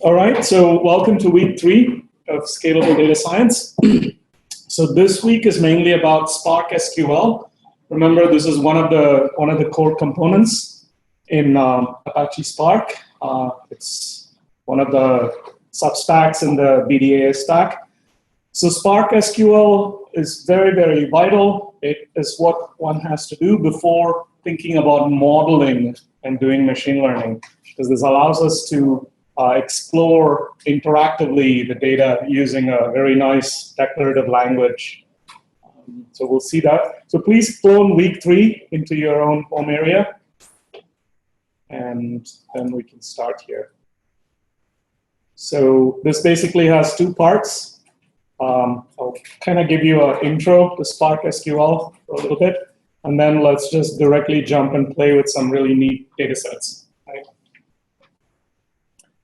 All right, so welcome to week 3 of Scalable Data Science. So this week is mainly about Spark SQL. Remember, this is one of the core components in Apache Spark. It's one of the substacks in the BDAS stack. So Spark SQL is very, very vital. It is what one has to do before thinking about modeling and doing machine learning, because this allows us to explore interactively the data using a very nice declarative language. So we'll see that. So please clone week 3 into your own home area, and then we can start here. So this basically has 2 parts. I'll kind of give you an intro to Spark SQL for a little bit, and then let's just directly jump and play with some really neat data sets. Right?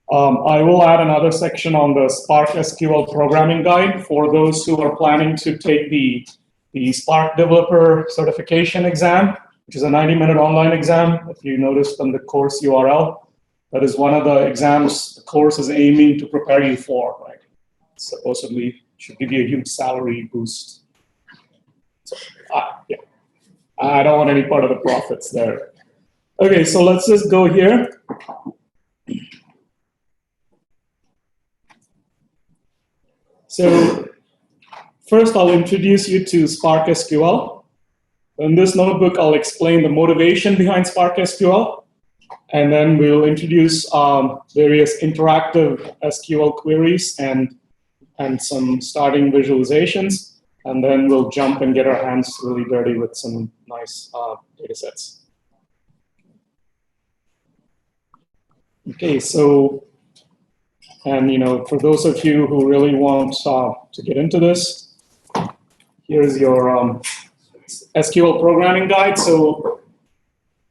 I will add another section on the Spark SQL programming guide for those who are planning to take the Spark Developer Certification exam, which is a 90-minute online exam. If you noticed on the course URL, that is one of the exams the course is aiming to prepare you for. Right? Supposedly should give you a huge salary boost. So, yeah, I don't want any part of the profits there. Okay, so let's just go here. So first, I'll introduce you to Spark SQL. In this notebook, I'll explain the motivation behind Spark SQL, and then we'll introduce various interactive SQL queries and some starting visualizations, and then we'll jump and get our hands really dirty with some nice data sets. Okay, so, and for those of you who really want to get into this, here's your SQL programming guide. So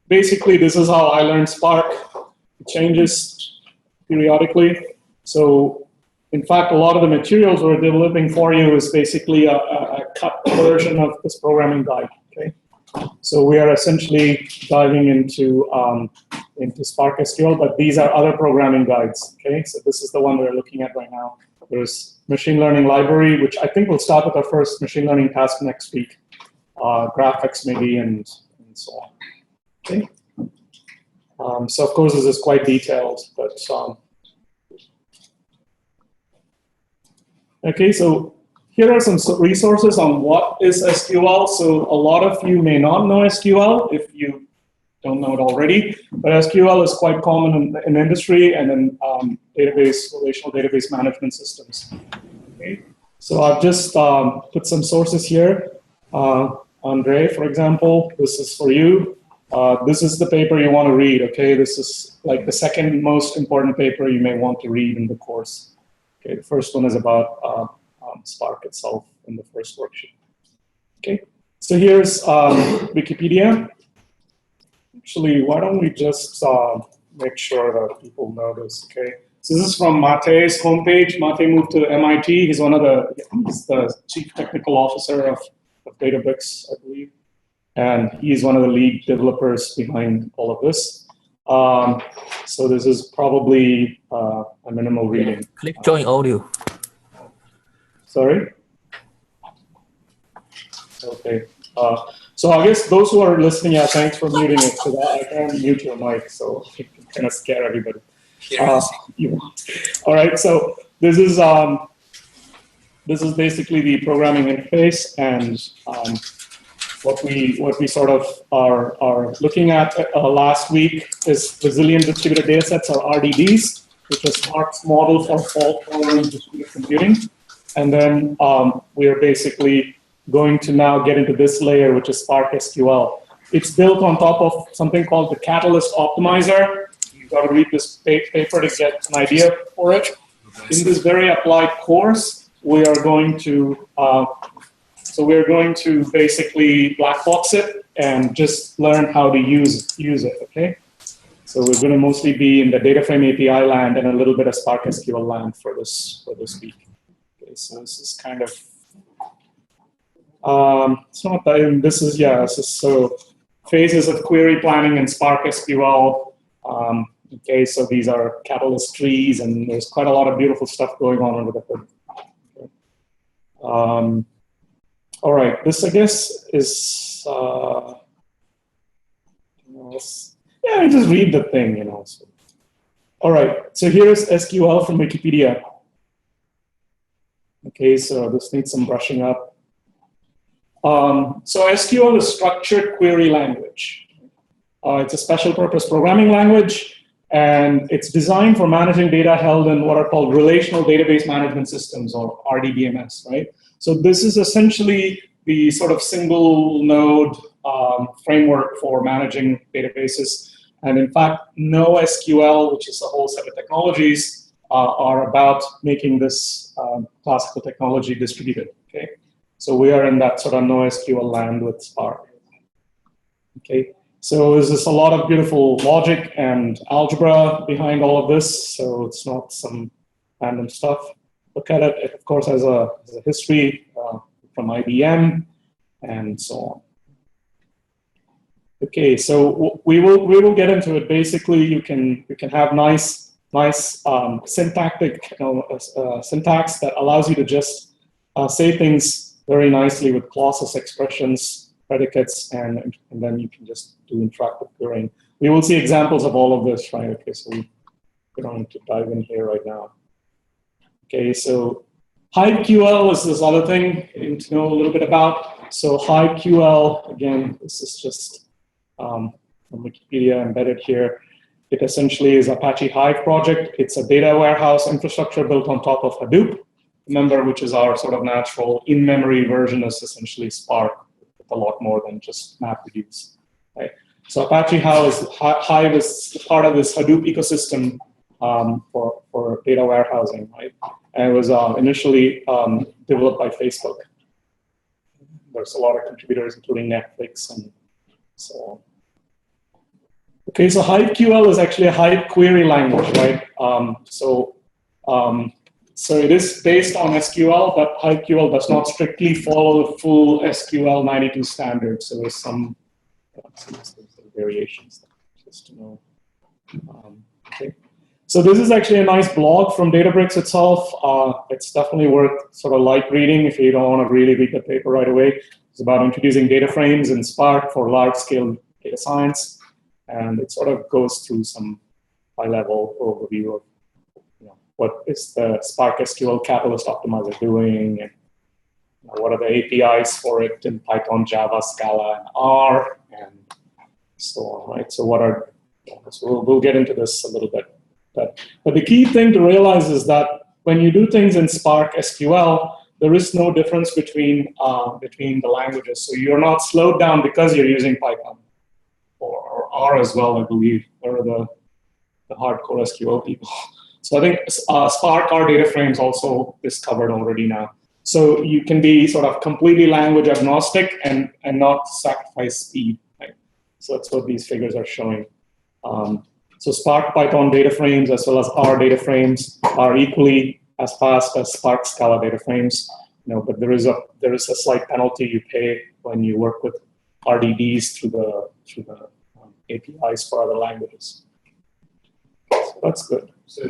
basically, this is how I learned Spark. It changes periodically. So in fact, a lot of the materials we're developing for you is basically a cut version of this programming guide. Okay, so we are essentially diving into Spark SQL, but these are other programming guides. Okay, so this is the one we're looking at right now. There's machine learning library, which I think we'll start with our first machine learning task next week. Graphics maybe, and so on. Okay. So of course this is quite detailed, but okay. So here are some resources on what is SQL. So a lot of you may not know SQL if you don't know it already, but SQL is quite common in industry and in relational database management systems. Okay. So I've just put some sources here. Andre, for example, this is for you. This is the paper you want to read, okay? This is like the second most important paper you may want to read in the course. Okay, the first one is about Spark itself in the first worksheet. Okay, so here's Wikipedia. Actually, why don't we just make sure that people know this, okay? So this is from Mate's homepage. Mate moved to MIT. He's he's the chief technical officer of Databricks, I believe. And he's one of the lead developers behind all of this. So this is probably a minimal reading. Click join audio. Sorry? Okay. So I guess those who are listening, yeah, thanks for muting it. So I can't mute your mic, so it can kind of scare everybody. All right, so this is basically the programming interface, and what we sort of are looking at last week is resilient distributed data sets, or RDDs, which is Spark's model for fault-tolerant distributed computing. And then we are basically going to now get into this layer, which is Spark SQL. It's built on top of something called the Catalyst Optimizer. You've got to read this paper to get an idea for it. In this very applied course, we are going to basically black box it and just learn how to use it. Okay. So we're going to mostly be in the DataFrame API land and a little bit of Spark SQL land for this week. Okay, so this is kind of it's not that this is so phases of query planning in Spark SQL. Okay, so these are catalyst trees, and there's quite a lot of beautiful stuff going on under the hood. Okay. All right, this I guess is yeah, I just read the thing, So. All right, so here's SQL from Wikipedia. Okay, so this needs some brushing up. So SQL is structured query language. It's a special purpose programming language, and it's designed for managing data held in what are called relational database management systems, or RDBMS, right? So this is essentially the sort of single node framework for managing databases. And in fact, NoSQL, which is a whole set of technologies, are about making this classical technology distributed, okay? So we are in that sort of NoSQL land with Spark, okay? So there's just a lot of beautiful logic and algebra behind all of this, so it's not some random stuff. Look at it, it of course has a history from IBM and so on. Okay, so we will get into it. Basically, you can have nice syntactic syntax that allows you to just say things very nicely with clauses, expressions, predicates, and then you can just do interactive querying. We will see examples of all of this, right? Okay, so we don't need to dive in here right now. Okay, so HiveQL is this other thing you need to know a little bit about. So HiveQL, again, this is just from Wikipedia embedded here. It essentially is Apache Hive project. It's a data warehouse infrastructure built on top of Hadoop. Remember, which is our sort of natural in-memory version, is essentially Spark with a lot more than just MapReduce, right? So Apache Hive is part of this Hadoop ecosystem for data warehousing, right? And it was initially developed by Facebook. There's a lot of contributors, including Netflix and so on. Okay, so HiveQL is actually a Hive query language, right? So it is based on SQL, but HiveQL does not strictly follow the full SQL 92 standard. So there's some variations, just to know. Okay. So this is actually a nice blog from Databricks itself. It's definitely worth sort of light reading if you don't want to really read the paper right away. It's about introducing DataFrames in Spark for large-scale data science, and it sort of goes through some high-level overview of what is the Spark SQL Catalyst Optimizer doing, and what are the APIs for it in Python, Java, Scala, and R, and so on, right? So we'll get into this a little bit. But the key thing to realize is that when you do things in Spark SQL, there is no difference between the languages. So you're not slowed down because you're using Python or R as well, I believe, or the hardcore SQL people. So I think Spark R DataFrames also is covered already now. So you can be sort of completely language agnostic and not sacrifice speed, right? So that's what these figures are showing. So Spark Python DataFrames as well as R DataFrames are equally as fast as Spark Scala DataFrames. But there is a slight penalty you pay when you work with RDDs through the APIs for other languages. So that's good. So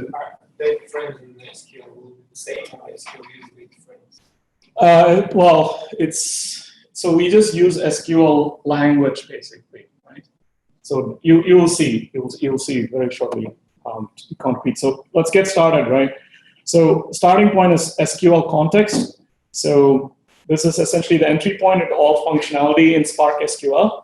DataFrames and SQL will be the same, or SQL use DataFrames? Well, so we just use SQL language basically, right? So you will see very shortly to be concrete. So let's get started, right? So starting point is SQL context. So this is essentially the entry point into all functionality in Spark SQL.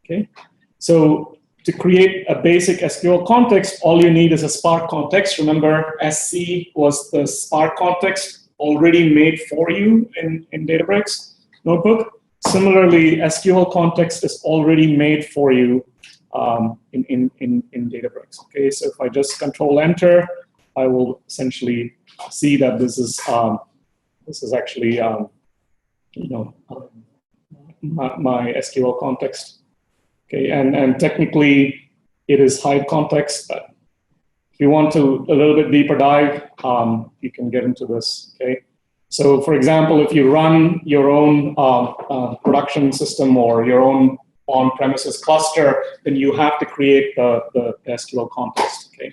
Okay, so to create a basic SQL context, all you need is a Spark context. Remember, SC was the Spark context already made for you in Databricks notebook. Similarly, SQL context is already made for you in Databricks. Okay, so if I just Control Enter, I will essentially see that this is actually my SQL context. Okay, and technically it is Hive context, but if you want to a little bit deeper dive, you can get into this. Okay, so for example, if you run your own production system or your own on-premises cluster, then you have to create the SQL context. Okay.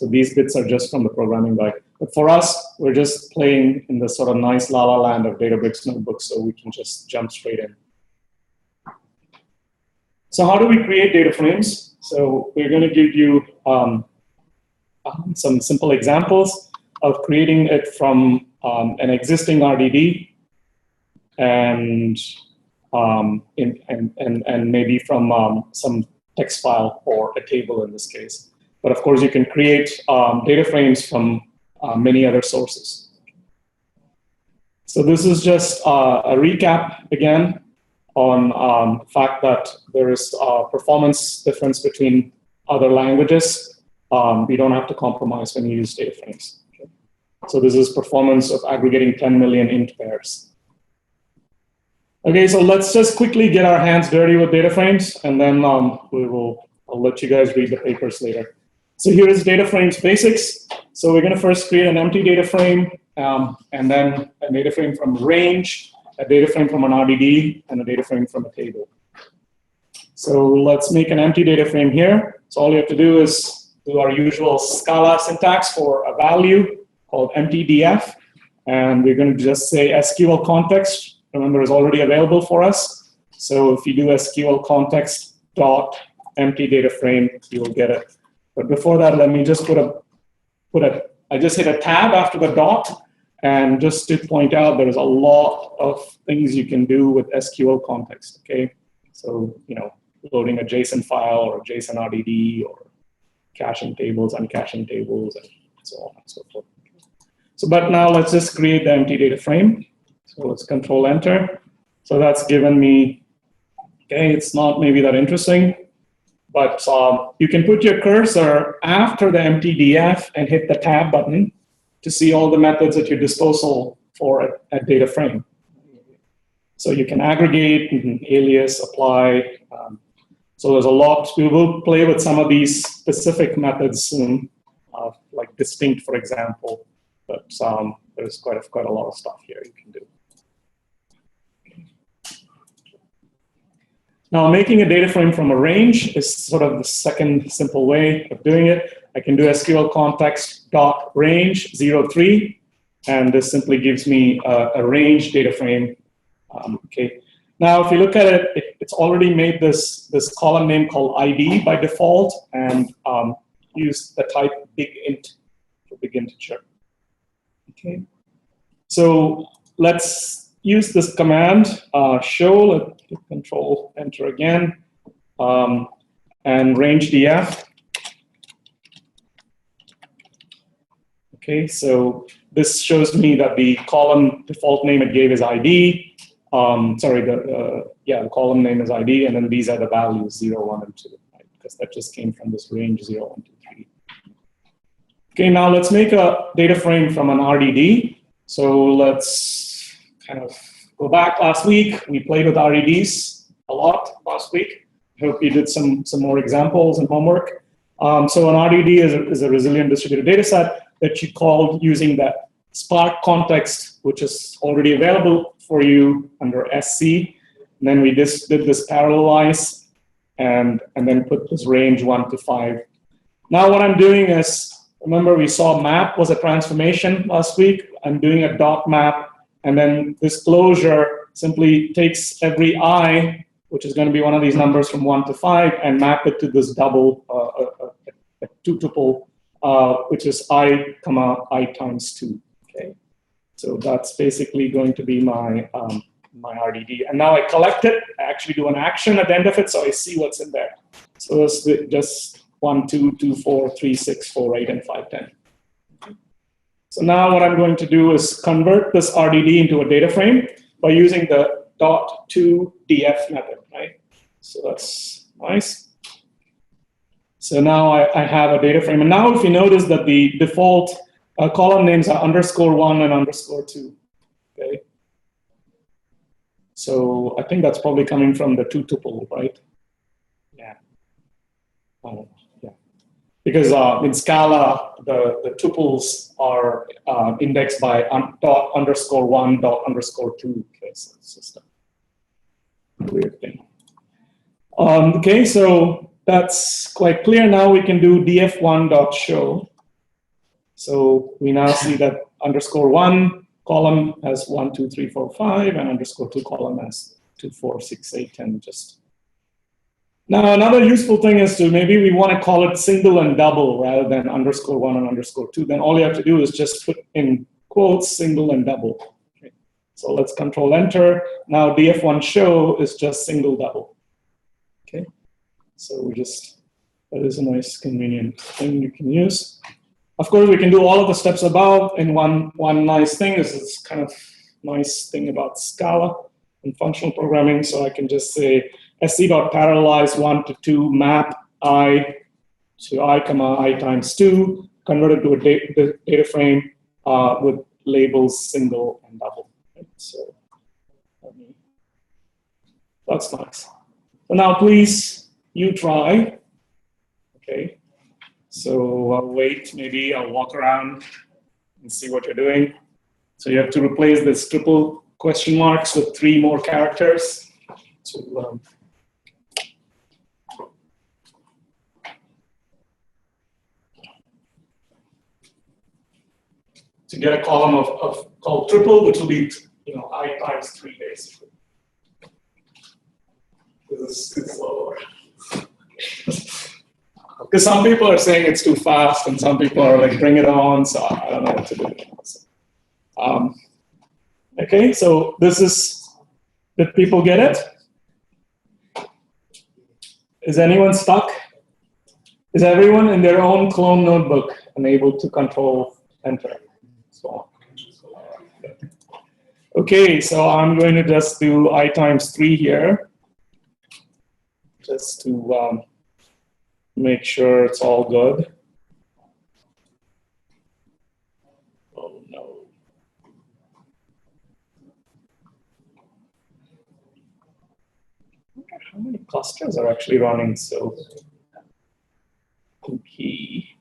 So these bits are just from the programming guide. But for us, we're just playing in the sort of nice la-la land of Databricks notebooks, so we can just jump straight in. So how do we create data frames? So we're going to give you some simple examples of creating it from an existing RDD and maybe from some text file or a table in this case. But of course, you can create data frames from many other sources. So this is just a recap again on the fact that there is a performance difference between other languages. We don't have to compromise when you use data frames. Okay. So this is performance of aggregating 10 million int pairs. Okay, so let's just quickly get our hands dirty with data frames, and then I'll let you guys read the papers later. So here is data frames basics. So we're going to first create an empty data frame, and then a data frame from range, a data frame from an RDD, and a data frame from a table. So let's make an empty data frame here. So all you have to do is do our usual Scala syntax for a value called empty_df, and we're going to just say SQL context. Remember, is already available for us. So if you do SQL context dot empty data frame, you will get it. But before that, let me just I just hit a tab after the dot, and just to point out, there's a lot of things you can do with SQL context, okay? So, loading a JSON file or a JSON RDD or caching tables, uncaching tables, and so on and so forth. So, but now let's just create the empty data frame. So let's Control Enter. So that's given me, okay, it's not maybe that interesting, but you can put your cursor after the empty_df and hit the tab button to see all the methods at your disposal for a data frame. So you can aggregate, you can alias, apply. So there's a lot. We will play with some of these specific methods soon, like distinct, for example. But there's quite a lot of stuff here you can do. Now, making a data frame from a range is sort of the second simple way of doing it. I can do SQL context dot range 03, and this simply gives me a range data frame. Okay. Now, if you look at it, it's already made this column name called ID by default, and use the type big int for big integer. Okay. So let's use this command show. Let's Control Enter again, and range df. Okay, so this shows me that the column default name it gave is ID. The column name is ID, and then these are the values 0, 1, and 2, right? Because that just came from this range 0, 1, 2, 3. Okay, now let's make a data frame from an RDD. So let's kind of go back last week. We played with RDDs a lot last week. I hope you did some more examples and homework. So an RDD is a resilient distributed data set that you called using that Spark context, which is already available for you under SC. And then we just did this parallelize and then put this range 1 to 5. Now what I'm doing is, remember we saw map was a transformation last week. I'm doing a dot map, and then this closure simply takes every I, which is going to be one of these numbers from 1 to 5, and map it to this double, a two-tuple, which is I, I times 2. Okay, so that's basically going to be my my RDD. And now I collect it. I actually do an action at the end of it, so I see what's in there. So it's just 1, 2, 2, 4, 3, 6, 4, 8, and 5, 10. So now what I'm going to do is convert this RDD into a data frame by using the .toDF method, right? So that's nice. So now I have a data frame. And now if you notice that the default column names are _1 and _2, okay? So I think that's probably coming from the two-tuple, right? Yeah. Yeah. Because in Scala, the tuples are indexed by ._1, ._2. Okay, so it's just a weird thing. Okay, so that's quite clear. Now we can do df1.show. So we now see that _1 column has 1, 2, 3, 4, 5, and _2 column has 2, 4, 6, 8, 10. Just now, another useful thing is to maybe we want to call it single and double rather than _1 and _2. Then all you have to do is just put in quotes single and double. Okay. So let's Control Enter. Now df1 show is just single double. Okay. So we just, that is a nice convenient thing you can use. Of course, we can do all of the steps above. And one nice thing is this kind of nice thing about Scala and functional programming. So I can just say sc.parallelize 1 to 2 map I to I, I times 2, convert it to a data frame with labels single and double. Right? So that's nice. So now please, you try. Okay. So I'll wait, maybe I'll walk around and see what you're doing. So you have to replace this triple question marks with 3 more characters to get a column of called triple, which will be I times 3 basically. This is slower. Because some people are saying it's too fast, and some people are like, bring it on, so I don't know what to do. Okay, so this is, did people get it? Is anyone stuck? Is everyone in their own clone notebook and able to Control Enter? So on. Okay, so I'm going to just do I times 3 here, just to make sure it's all good. Oh no. How many clusters are actually running? So, okay.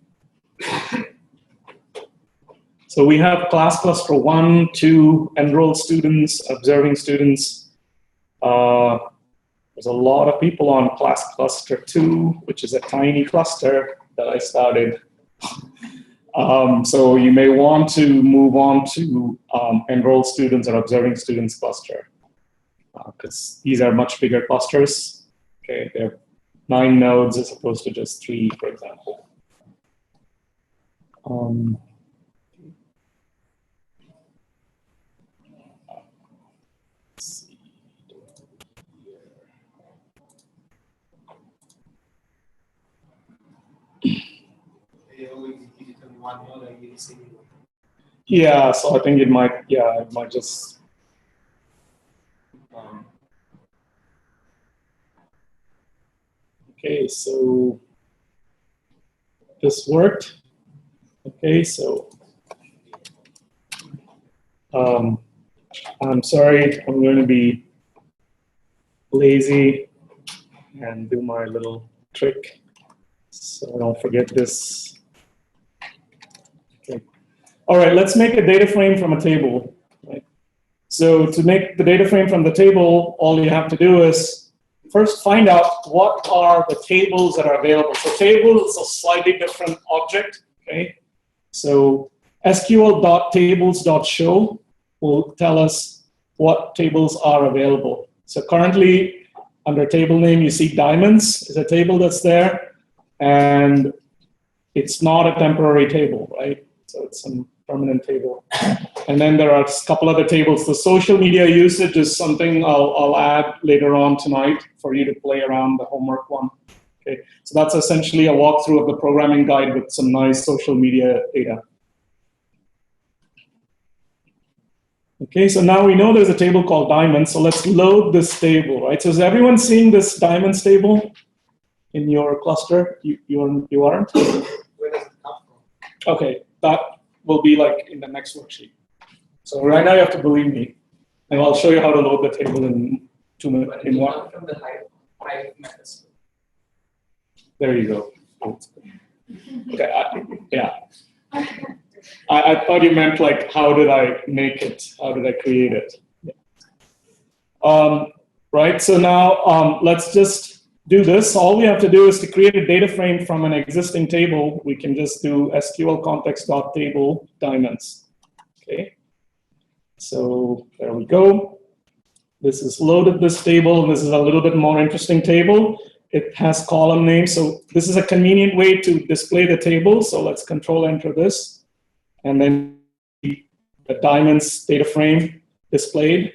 So we have class cluster 1, 2, enrolled students, observing students. There's a lot of people on class cluster 2, which is a tiny cluster that I started. So you may want to move on to enrolled students or observing students cluster, because these are much bigger clusters. Okay, they're 9 nodes as opposed to just 3, for example. Yeah, so I think it might just. Okay, so this worked. Okay, so I'm sorry, I'm going to be lazy and do my little trick, so I don't forget this. Okay. All right, let's make a data frame from a table. Right? So to make the data frame from the table, all you have to do is first find out what are the tables that are available. So table is a slightly different object. Okay, so sql.tables.show will tell us what tables are available. So currently, under table name, you see diamonds is a table that's there, and it's not a temporary table, right? So it's a permanent table. And then there are a couple other tables. The social media usage is something I'll add later on tonight for you to play around, the homework one. Okay, so that's essentially a walkthrough of the programming guide with some nice social media data. Okay, so now we know there's a table called diamonds, so let's load this table, right? So is everyone seeing this diamonds table in your cluster? You aren't? Where does it come from? Okay, that will be like in the next worksheet. So right now you have to believe me, and I'll show you how to load the table in 2 minutes. In one. From the hive methods. There you go. Okay, yeah. I thought you meant like, how did I make it? How did I create it? Yeah. Right, so now let's just do this, all we have to do is to create a data frame from an existing table. We can just do SQL context.table diamonds. Okay. So there we go. This is loaded this table. This is a little bit more interesting table. It has column names. So this is a convenient way to display the table. So let's control enter this. And then the diamonds data frame displayed.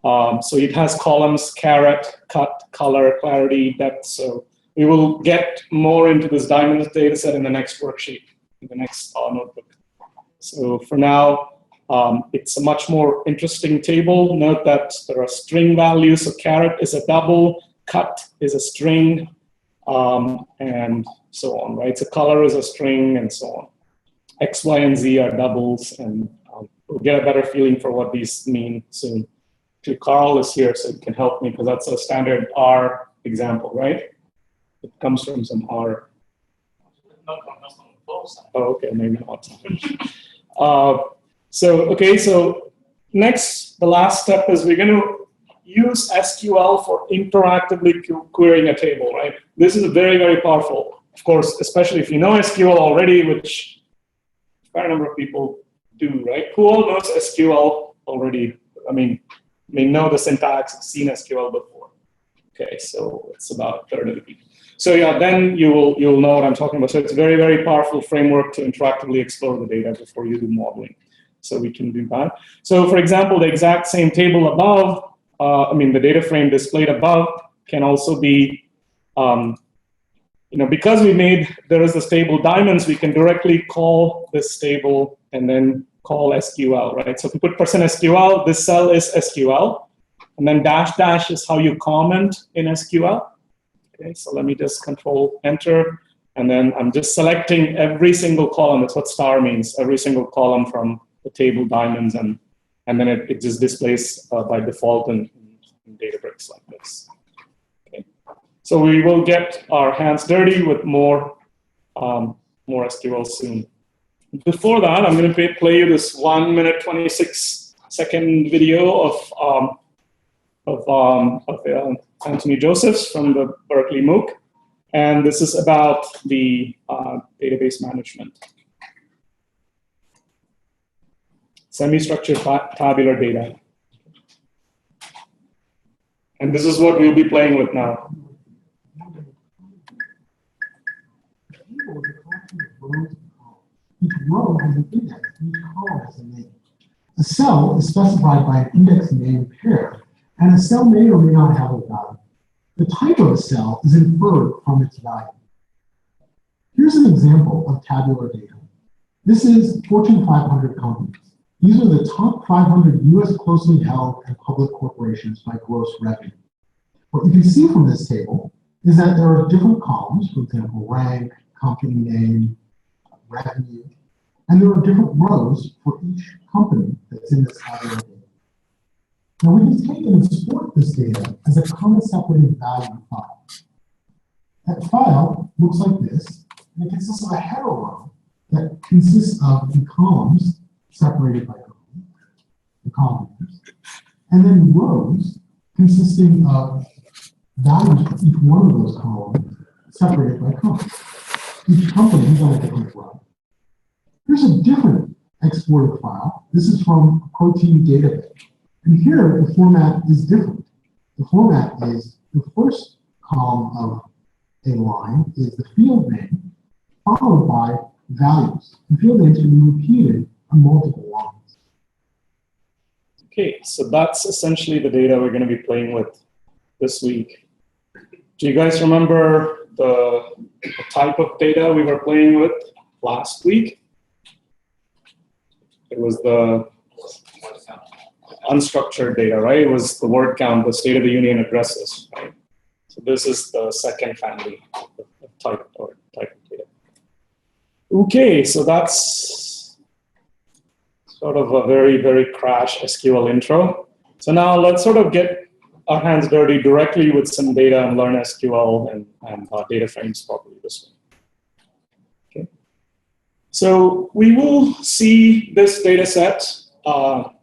So it has columns, caret, cut, color, clarity, depth. So we will get more into this diamonds data set in the next worksheet, in the next notebook. So for now, it's a much more interesting table. Note that there are string values. So caret is a double, cut is a string, and so on, right? So color is a string, and so on. X, Y, and Z are doubles, and we'll get a better feeling for what these mean soon. Actually, Carl is here, so he can help me, because that's a standard R example, right? It comes from some R. Oh, okay, maybe not. So next, the last step is we're going to use SQL for interactively querying a table, right? This is very, very powerful. Of course, especially if you know SQL already, which quite a number of people do, right? Who all knows SQL already? I mean, know the syntax, seen SQL before. Okay, so it's about a third of the people. So yeah, then you'll know what I'm talking about. So it's a very, very powerful framework to interactively explore the data before you do modeling. So we can do that. So for example, the exact same table above, the data frame displayed above can also be, because there is this table diamonds, we can directly call this table and then call SQL, right? So if we put %SQL, this cell is SQL, and then -- is how you comment in SQL. Okay, so let me just control enter, and then I'm just selecting every single column. That's what star means, every single column from the table diamonds, and then it just displays by default in Databricks like this. Okay. So we will get our hands dirty with more SQL soon. Before that, I'm going to play you this 1 minute 26-second video of Anthony Josephs from the Berkeley MOOC, and this is about the database management. Semi-structured tabular data. And this is what we'll be playing with now. Each row has an index, each column has a name. A cell is specified by an index name pair, and a cell may or may not have a value. The type of a cell is inferred from its value. Here's an example of tabular data. This is Fortune 500 companies. These are the top 500 US closely held and public corporations by gross revenue. What you can see from this table is that there are different columns, for example, rank, company name, revenue, and there are different rows for each company that's in this tabular data. Now we can take and export this data as a comma-separated value file. That file looks like this, and it consists of a header row that consists of the columns separated by the column names, and then rows consisting of values for each one of those columns separated by commas. Each company is on a different row. Here's a different exported file. This is from a protein database. And here, the format is different. The format is the first column of a line is the field name, followed by values. The field names can be repeated on multiple lines. Okay, so that's essentially the data we're going to be playing with this week. Do you guys remember the type of data we were playing with last week? It was the unstructured data, right? It was the word count, the State of the Union addresses, right? So this is the second family of type of data. Okay, so that's sort of a very, very crash SQL intro. So now let's sort of get our hands dirty directly with some data and learn SQL and data frames properly this way. Okay. So we will see this data set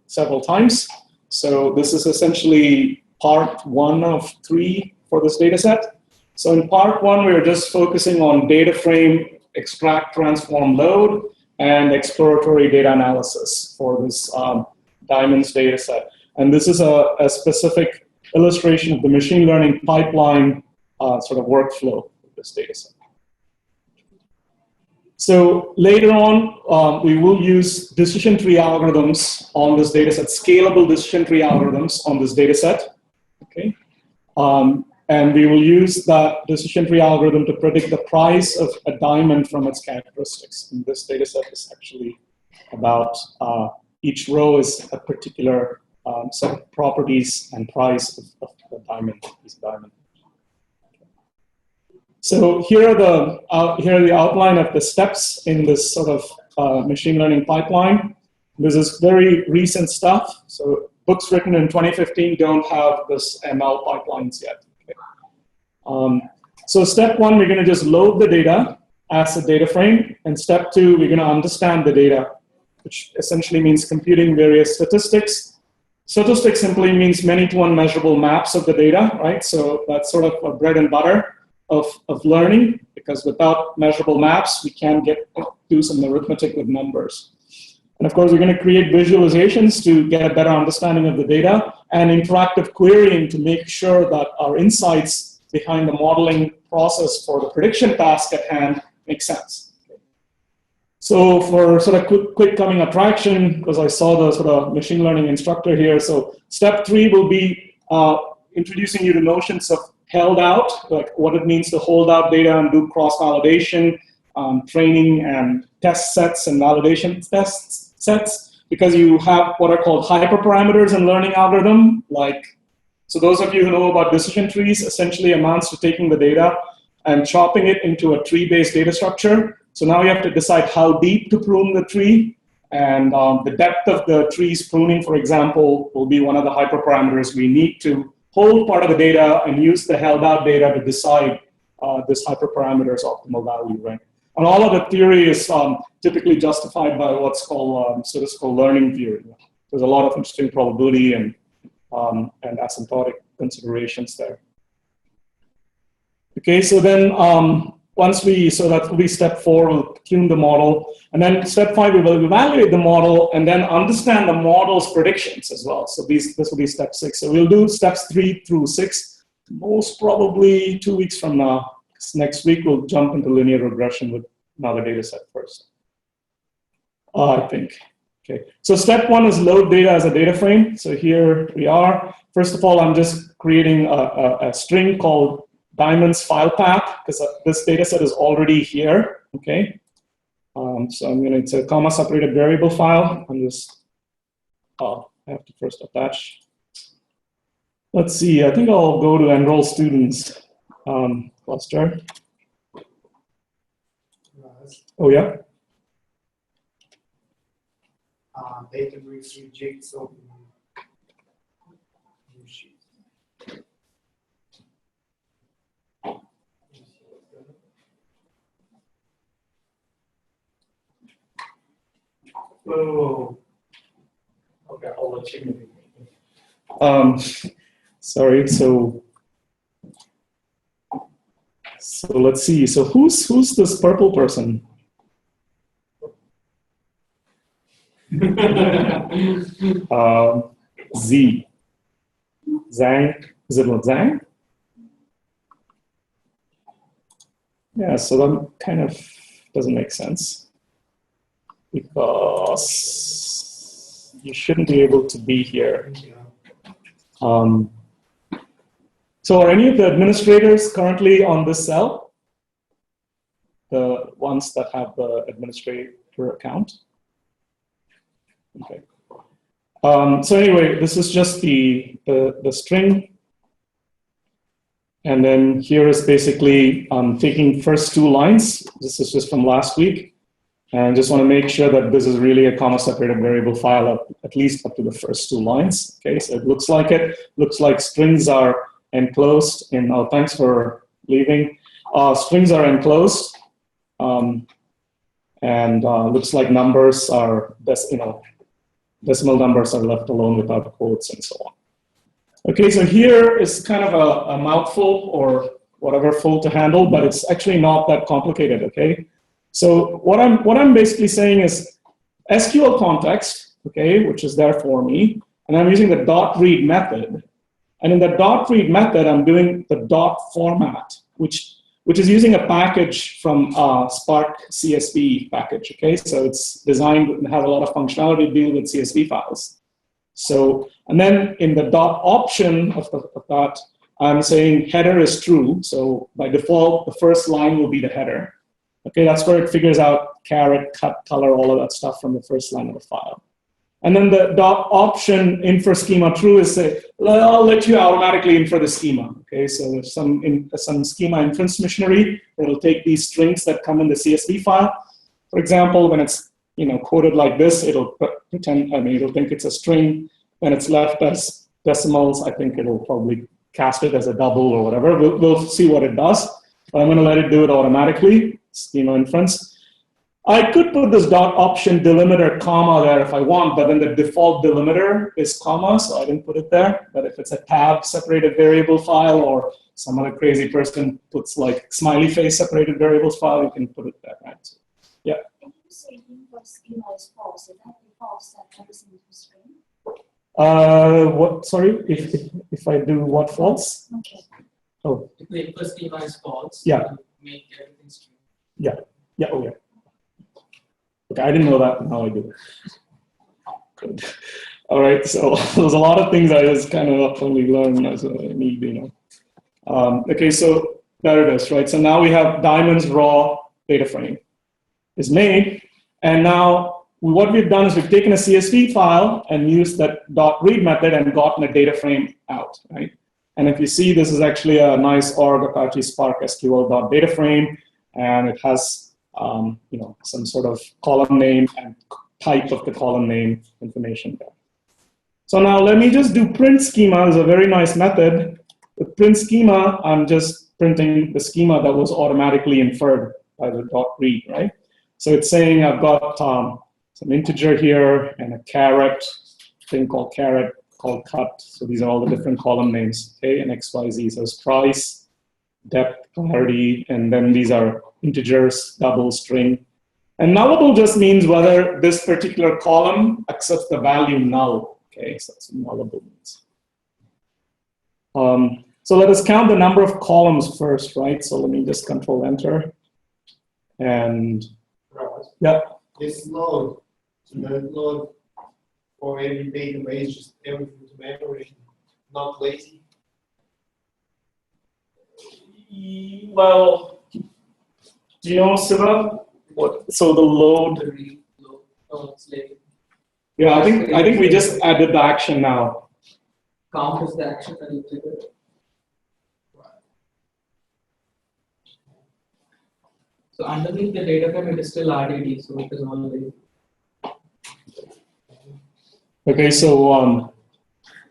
several times. So this is essentially part 1 of 3 for this data set. So in part one, we are just focusing on data frame, extract, transform, load, and exploratory data analysis for this diamonds data set. And this is a specific illustration of the machine learning pipeline sort of workflow of this data set. So later on, we will use decision tree algorithms on this data set, scalable decision tree algorithms on this data set. Okay. And we will use that decision tree algorithm to predict the price of a diamond from its characteristics. And this data set is actually about each row is a particular set of properties and price of the diamond, this diamond. So here are the outline of the steps in this sort of machine learning pipeline. This is very recent stuff. So books written in 2015 don't have this ML pipelines yet. Okay. So step one, we're going to just load the data as a data frame. And step two, we're going to understand the data, which essentially means computing various statistics. Statistics simply means many-to-one measurable maps of the data, right? So that's sort of a bread and butter of learning, because without measurable maps, we can't do some arithmetic with numbers. And of course, we're going to create visualizations to get a better understanding of the data and interactive querying to make sure that our insights behind the modeling process for the prediction task at hand make sense. So for sort of quick coming attraction, because I saw the sort of machine learning instructor here, so step three will be introducing you to notions of held out, like what it means to hold out data and do cross-validation, training and test sets and validation test sets, because you have what are called hyperparameters in learning algorithm. So those of you who know about decision trees, essentially amounts to taking the data and chopping it into a tree-based data structure. So now you have to decide how deep to prune the tree, and the depth of the tree's pruning, for example, will be one of the hyperparameters we need to hold part of the data and use the held out data to decide this hyperparameter's optimal value, right? And all of the theory is typically justified by what's called statistical learning theory. There's a lot of interesting probability and asymptotic considerations there. Okay, so then so that will be step four, we'll tune the model. And then step five, we will evaluate the model and then understand the model's predictions as well. So this will be step six. So we'll do steps 3 through 6, most probably 2 weeks from now. Next week, we'll jump into linear regression with another data set first, I think. Okay, so step one is load data as a data frame. So here we are. First of all, I'm just creating a string called diamonds file path, because this data set is already here, okay? So it's a comma separated variable file. I have to first attach. Let's see, I think I'll go to enroll students cluster. Oh yeah? Data briefs rejects open new sheet. Oh, okay, I'll let you know. Sorry, so let's see. So who's this purple person? Z. Zhang. Is it not Zhang? Yeah, so that kind of doesn't make sense, because you shouldn't be able to be here. So are any of the administrators currently on this cell? The ones that have the administrator account? Okay. So anyway, this is just the string. And then here is basically taking first 2 lines. This is just from last week. And just want to make sure that this is really a comma separated variable file at least up to the first 2 lines. Okay, so it looks like it. Looks like strings are enclosed in, oh, thanks for leaving. Strings are enclosed. Looks like numbers are, decimal numbers are left alone without quotes and so on. Okay, so here is kind of a mouthful, or whatever full to handle, but it's actually not that complicated, okay? So what I'm basically saying is SQL context, okay, which is there for me, and I'm using the dot read method. And in the dot read method, I'm doing the dot format, which is using a package from Spark CSV package, okay? So it's designed and has a lot of functionality to deal with CSV files. So, and then in the dot option of that, I'm saying header is true. So by default, the first line will be the header. Okay, that's where it figures out caret, cut, color, all of that stuff from the first line of the file. And then the dot option infer schema true is say, I'll let you automatically infer the schema. Okay, so there's some schema inference machinery that'll take these strings that come in the CSV file. For example, when it's quoted like this, it'll pretend, it'll think it's a string. When it's left as decimals, I think it'll probably cast it as a double or whatever. We'll see what it does. But I'm going to let it do it automatically, schema inference. I could put this dot option delimiter comma there if I want, but then the default delimiter is comma, so I didn't put it there. But if it's a tab separated variable file or some other crazy person puts like smiley face separated variables file, you can put it there, right? So, yeah. If you say input schema is false, is that false that everything is string? What? Sorry, if I do what false? Okay. Oh. If the input schema is false, yeah. Make everything string. Yeah. Yeah. Oh, yeah. Okay, I didn't know that. Now I do. Good. All right. So there's a lot of things I just kind of only learned as I need, Okay, so there it is, right? So now we have Diamond's raw data frame is made, and now what we've done is we've taken a CSV file and used that dot read method and gotten a data frame out, right? And if you see, this is actually a nice org Apache Spark SQL data frame, and it has some sort of column name and type of the column name information there. So now let me just do print schema. It's a very nice method. With print schema, I'm just printing the schema that was automatically inferred by the dot read, right? So it's saying I've got some integer here and a caret, thing called caret, called cut. So these are all the different column names, okay, and XYZ. So it's price, depth, clarity, and then these are integers, double, string. And nullable just means whether this particular column accepts the value null. Okay, so that's what nullable means. So let us count the number of columns first, right? So let me just control enter. And yeah. This load, so the load for every database, just everything to memory, not lazy. Well, do you know, Siva? What? So the load. Oh, it's lazy. Yeah, I think we just added the action now. Count is the action that you trigger. So underneath the data frame, it is still RDD, so it is all lazy. Okay, so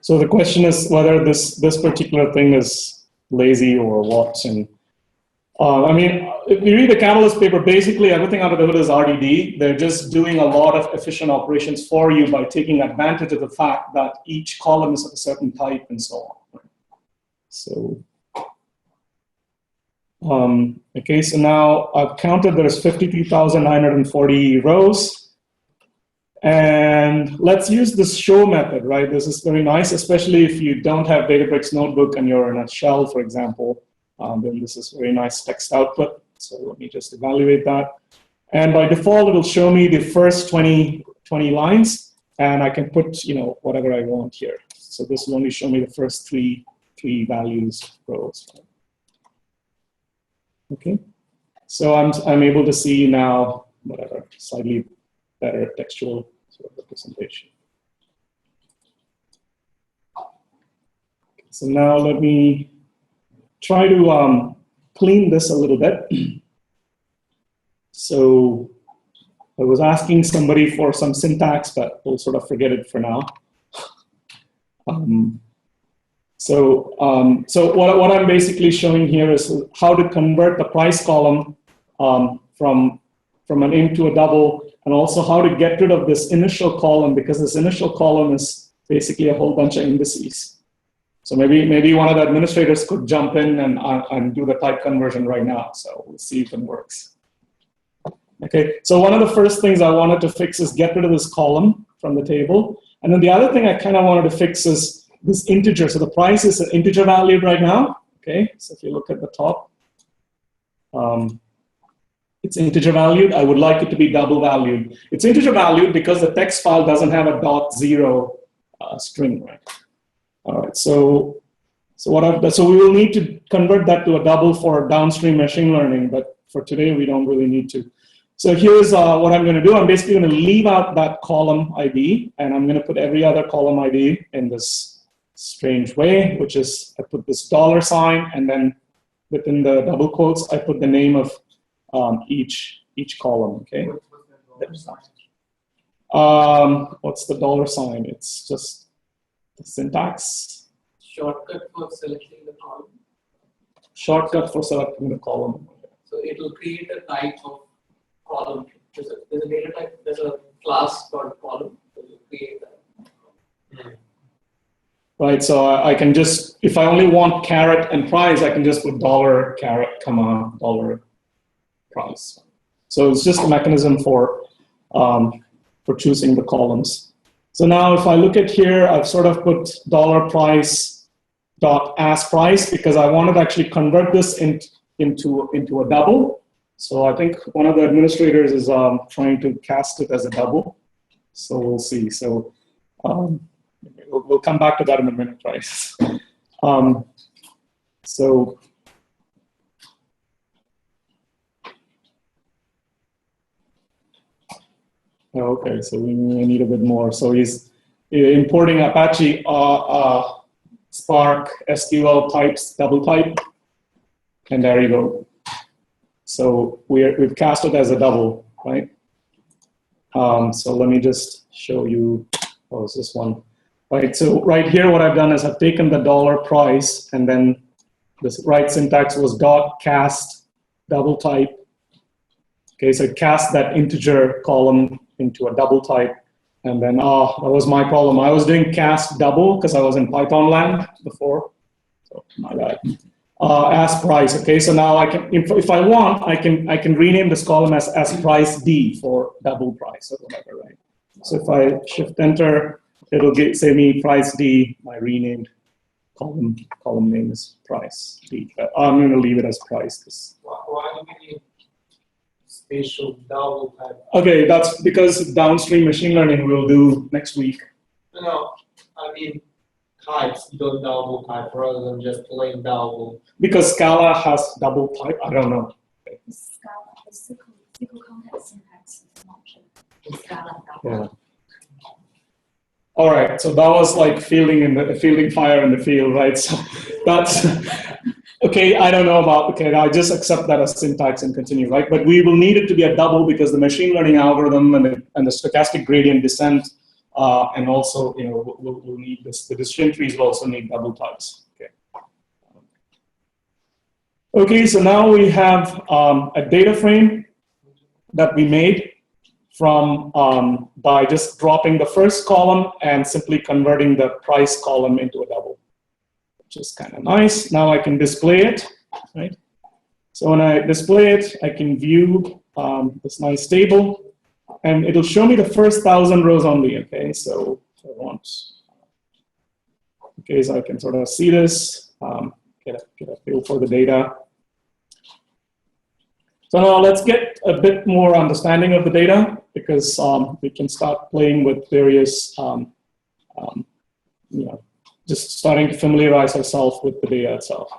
so the question is whether this particular thing is lazy or what. And I mean, if you read the Catalyst paper, basically everything under the hood is RDD. They're just doing a lot of efficient operations for you by taking advantage of the fact that each column is of a certain type and so on. So, okay, so now I've counted there's 53,940 rows. And let's use this show method, right? This is very nice, especially if you don't have Databricks Notebook and you're in a shell, for example. Then this is very nice text output. So let me just evaluate that. And by default, it'll show me the first 20 lines, and I can put whatever I want here. So this will only show me the first three values rows. Okay. So I'm able to see now whatever slightly better textual sort of representation. So now let me try to clean this a little bit. So I was asking somebody for some syntax, but we'll sort of forget it for now. So what I'm basically showing here is how to convert the price column from an int to a double, and also how to get rid of this initial column, because this initial column is basically a whole bunch of indices. So maybe one of the administrators could jump in and do the type conversion right now. So we'll see if it works. Okay, so one of the first things I wanted to fix is get rid of this column from the table. And then the other thing I kind of wanted to fix is this integer. So the price is an integer valued right now. Okay, so if you look at the top, it's integer valued. I would like it to be double valued. It's integer valued because the text file doesn't have a .0 string, right? All right, so we will need to convert that to a double for downstream machine learning, but for today we don't really need to. So here's what I'm going to do. I'm basically going to leave out that column ID, and I'm going to put every other column ID in this strange way, which is I put this $, and then within the double quotes I put the name of each column. Okay. What's the $? It's just the syntax. Shortcut for selecting the column. Shortcut for selecting the column. So it will create a type of column. There's a data type. There's a class called column. So you create that. Right. So I can just, if I only want caret and price, I can just put $caret, $price. So it's just a mechanism for choosing the columns. So now if I look at here, I've sort of put $price dot as price because I wanted to actually convert this into a double. So I think one of the administrators is trying to cast it as a double. So we'll see. So we'll come back to that in a minute, right? Okay, so we need a bit more. So he's importing Apache Spark SQL types, double type, and there you go. So we've cast it as a double, right? So let me just show you. Oh, is this one? Right. So right here, what I've done is I've taken the $price, and then this right syntax was .cast double type. Okay, so it cast that integer column into a double type, and then that was my problem. I was doing cast double because I was in Python land before, so my bad. As price. Okay, so now I can, if I want, I can rename this column as price D for double price or whatever, right? So if I shift enter, it'll say me price D. My renamed column name is price D. I'm going to leave it as price. Why do we need spatial double type? Okay, that's because downstream machine learning we'll do next week. No, I mean types, you don't double type rather than just plain double. Because Scala has double type. I don't know. Scala, the SQL context syntax is not true. Scala Yeah. All right, so that was like fielding fire in the field, right? So that's okay. I don't know about I just accept that as syntax and continue, right? But we will need it to be a double because the machine learning algorithm and the stochastic gradient descent, and also we'll need this. The decision trees will also need double types. Okay. Okay, so now we have a data frame that we made from by just dropping the first column and simply converting the price column into a double, which is kind of nice. Now I can display it, right? So when I display it, I can view this nice table, and it'll show me the first 1,000 rows only. Okay, so I want, okay, so I can sort of see this, get a feel for the data. So now let's get a bit more understanding of the data, because we can start playing with various, just starting to familiarize ourselves with the data itself.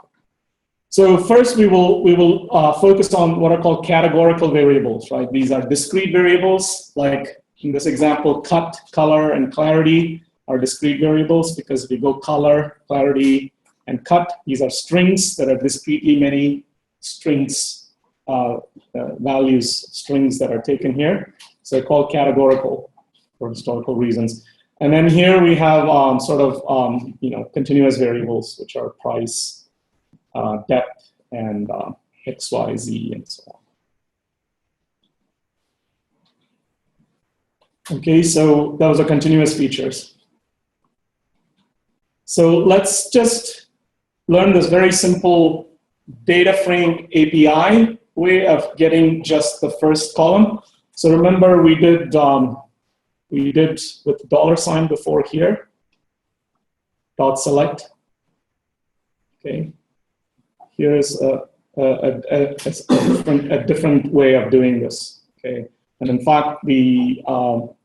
So first we will focus on what are called categorical variables, right? These are discrete variables, like in this example, cut, color, and clarity are discrete variables because if we go color, clarity, and cut, these are strings that are discretely many strings, values, strings that are taken here. So they're called categorical for historical reasons. And then here we have continuous variables, which are price, depth, and X, Y, Z, and so on. Okay, so those are continuous features. So let's just learn this very simple data frame API way of getting just the first column. So remember we did with $sign before here, dot select. Okay, here's a different way of doing this. Okay, and in fact the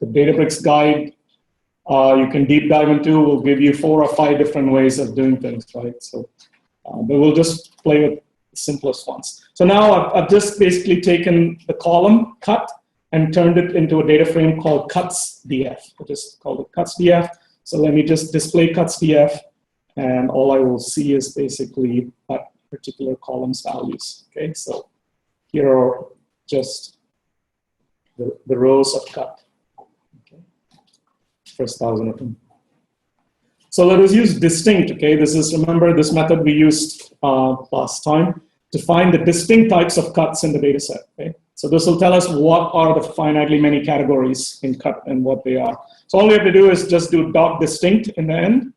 Databricks guide you can deep dive into will give you 4 or 5 different ways of doing things, right? So, but we'll just play with the simplest ones. So now I've just basically taken the column cut and turned it into a data frame called cuts.df. I just called it cuts.df. So let me just display cuts.df, and all I will see is basically that particular column's values. Okay, so here are just the rows of cut. Okay, first 1,000 of them. So let us use distinct. Okay, this is, remember this method we used last time to find the distinct types of cuts in the data set. Okay, so this will tell us what are the finitely many categories in cut and what they are. So all we have to do is just do dot distinct in the end,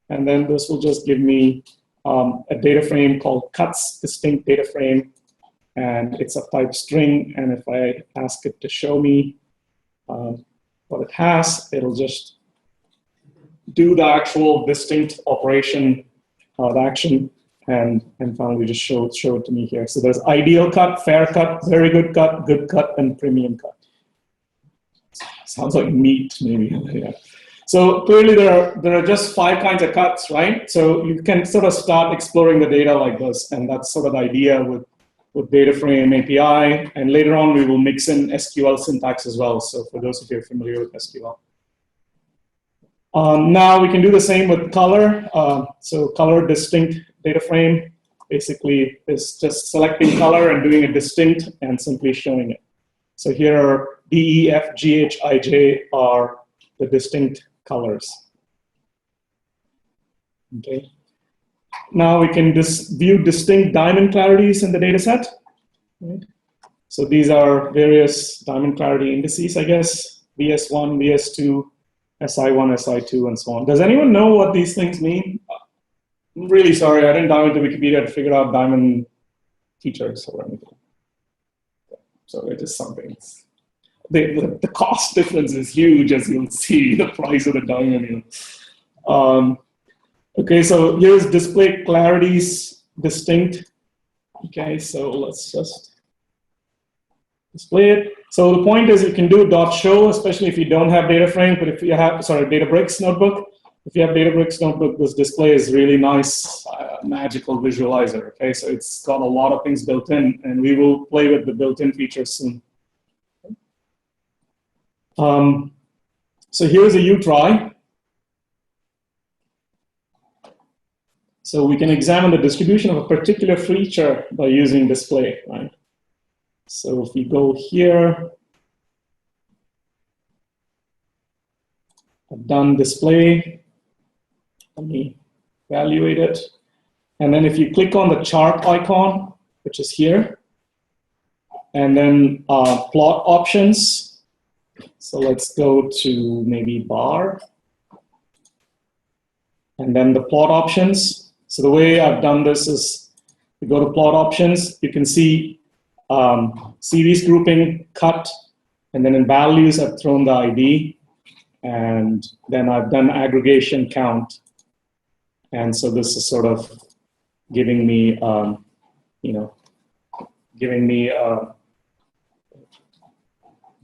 and then this will just give me a data frame called cuts distinct data frame, and it's of type string. And if I ask it to show me what it has, it'll just do the actual distinct operation, the action, and finally just show it to me here. So there's ideal cut, fair cut, very good cut, and premium cut. Sounds like meat, maybe. Yeah. So clearly there are just 5 kinds of cuts, right? So you can sort of start exploring the data like this, and that's sort of the idea with data frame API. And later on we will mix in SQL syntax as well. So for those of you who are familiar with SQL. Now we can do the same with color. So color distinct data frame basically is just selecting color and doing a distinct and simply showing it. So here are D, E, F, G, H, I, J are the distinct colors. Okay. Now we can view distinct diamond clarities in the data set. Right. So these are various diamond clarity indices, I guess, VS1, VS2, SI1, SI2, and so on. Does anyone know what these things mean? I'm really sorry, I didn't dive into Wikipedia to figure out diamond features or anything. So it is something. The cost difference is huge, as you'll see, the price of the diamond. Okay, so here's display clarities distinct. Okay, so let's just display it. So the point is you can do .show, especially if you don't have data frame, but if you have, sorry, Databricks notebook. If you have Databricks notebook, this display is really nice, magical visualizer. Okay, so it's got a lot of things built in, and we will play with the built-in features soon. So here's a utry. So we can examine the distribution of a particular feature by using display, right? So if we go here, I've done display. Let me evaluate it. And then if you click on the chart icon, which is here, and then plot options. So let's go to maybe bar. And then the plot options. So the way I've done this is you go to plot options, you can see series grouping, cut, and then in values I've thrown the ID, and then I've done aggregation count. And so this is sort of giving me,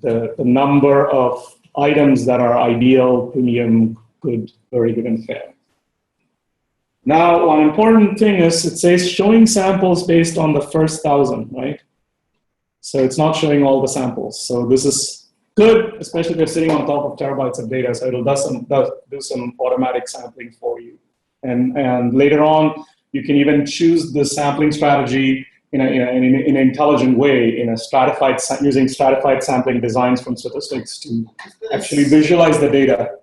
the number of items that are ideal, premium, good, very good, and fair. Now, one important thing is it says showing samples based on the first 1,000, right? So it's not showing all the samples. So this is good, especially if you're sitting on top of terabytes of data. So it'll do some automatic sampling for you. And later on, you can even choose the sampling strategy in an intelligent way, using stratified sampling designs from statistics to actually visualize the data.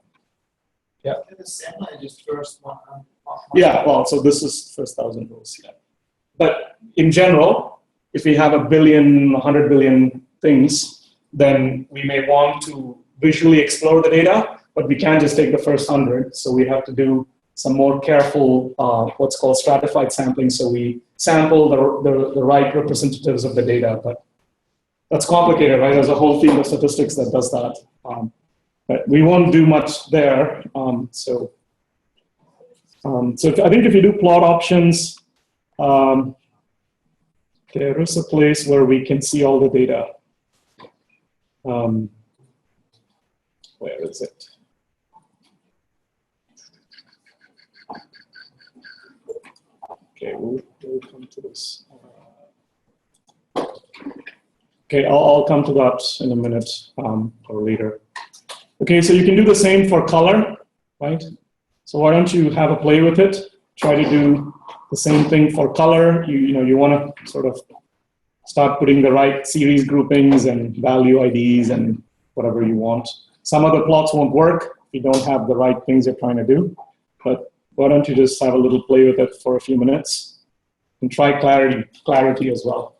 Yeah. The sample is just first one. Yeah, well, so this is first 1,000 rows, yeah. But in general, if we have 1 billion, 100 billion things, then we may want to visually explore the data, but we can't just take the first 100. So we have to do some more careful, what's called stratified sampling. So we sample the right representatives of the data, but that's complicated, right? There's a whole field of statistics that does that. But we won't do much there. So I think if you do plot options, there is a place where we can see all the data. Where is it? Okay, we'll come to this. Okay, I'll come to that in a minute or later. Okay, so you can do the same for color, right? So why don't you have a play with it? Try to do the same thing for color. You want to sort of start putting the right series groupings and value IDs and whatever you want. Some of the plots won't work if you don't have the right things you're trying to do. But why don't you just have a little play with it for a few minutes and try clarity as well.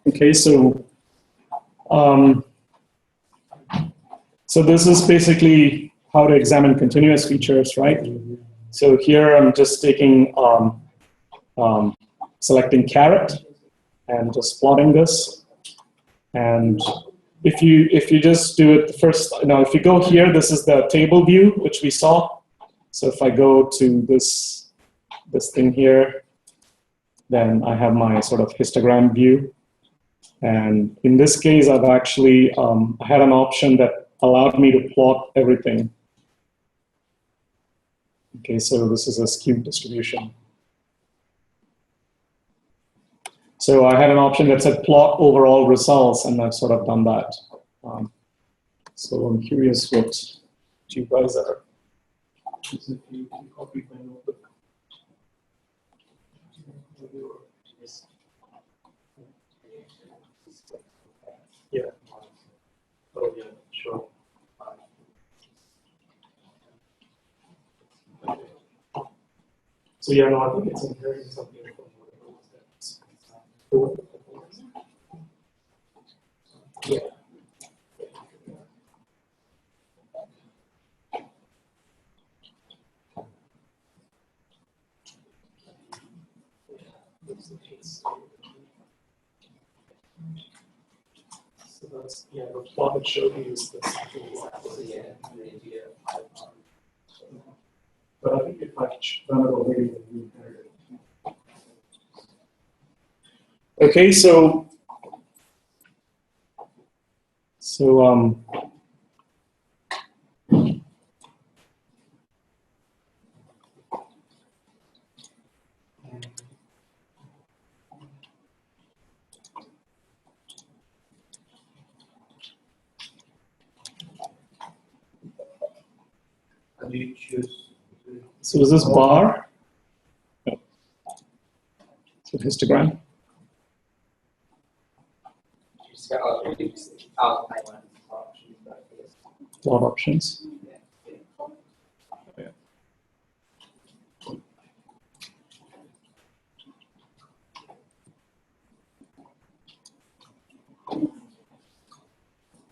Okay, so this is basically how to examine continuous features, right? So here I'm just taking selecting caret and just plotting this. And if you just do it first, if you go here, this is the table view which we saw. So if I go to this thing here, then I have my sort of histogram view. And in this case, I've actually I had an option that allowed me to plot everything. Okay, so this is a skewed distribution. So I had an option that said plot overall results, and I've sort of done that. So I'm curious what you guys are. Yeah. Oh yeah, sure. So yeah, no, I think it's inheriting something from what yeah. So that's, yeah, the plot that showed you is this. But I think if I run it already, then we inherit it. Okay, so How do you choose So is this bar? No. So histogram. Plot options.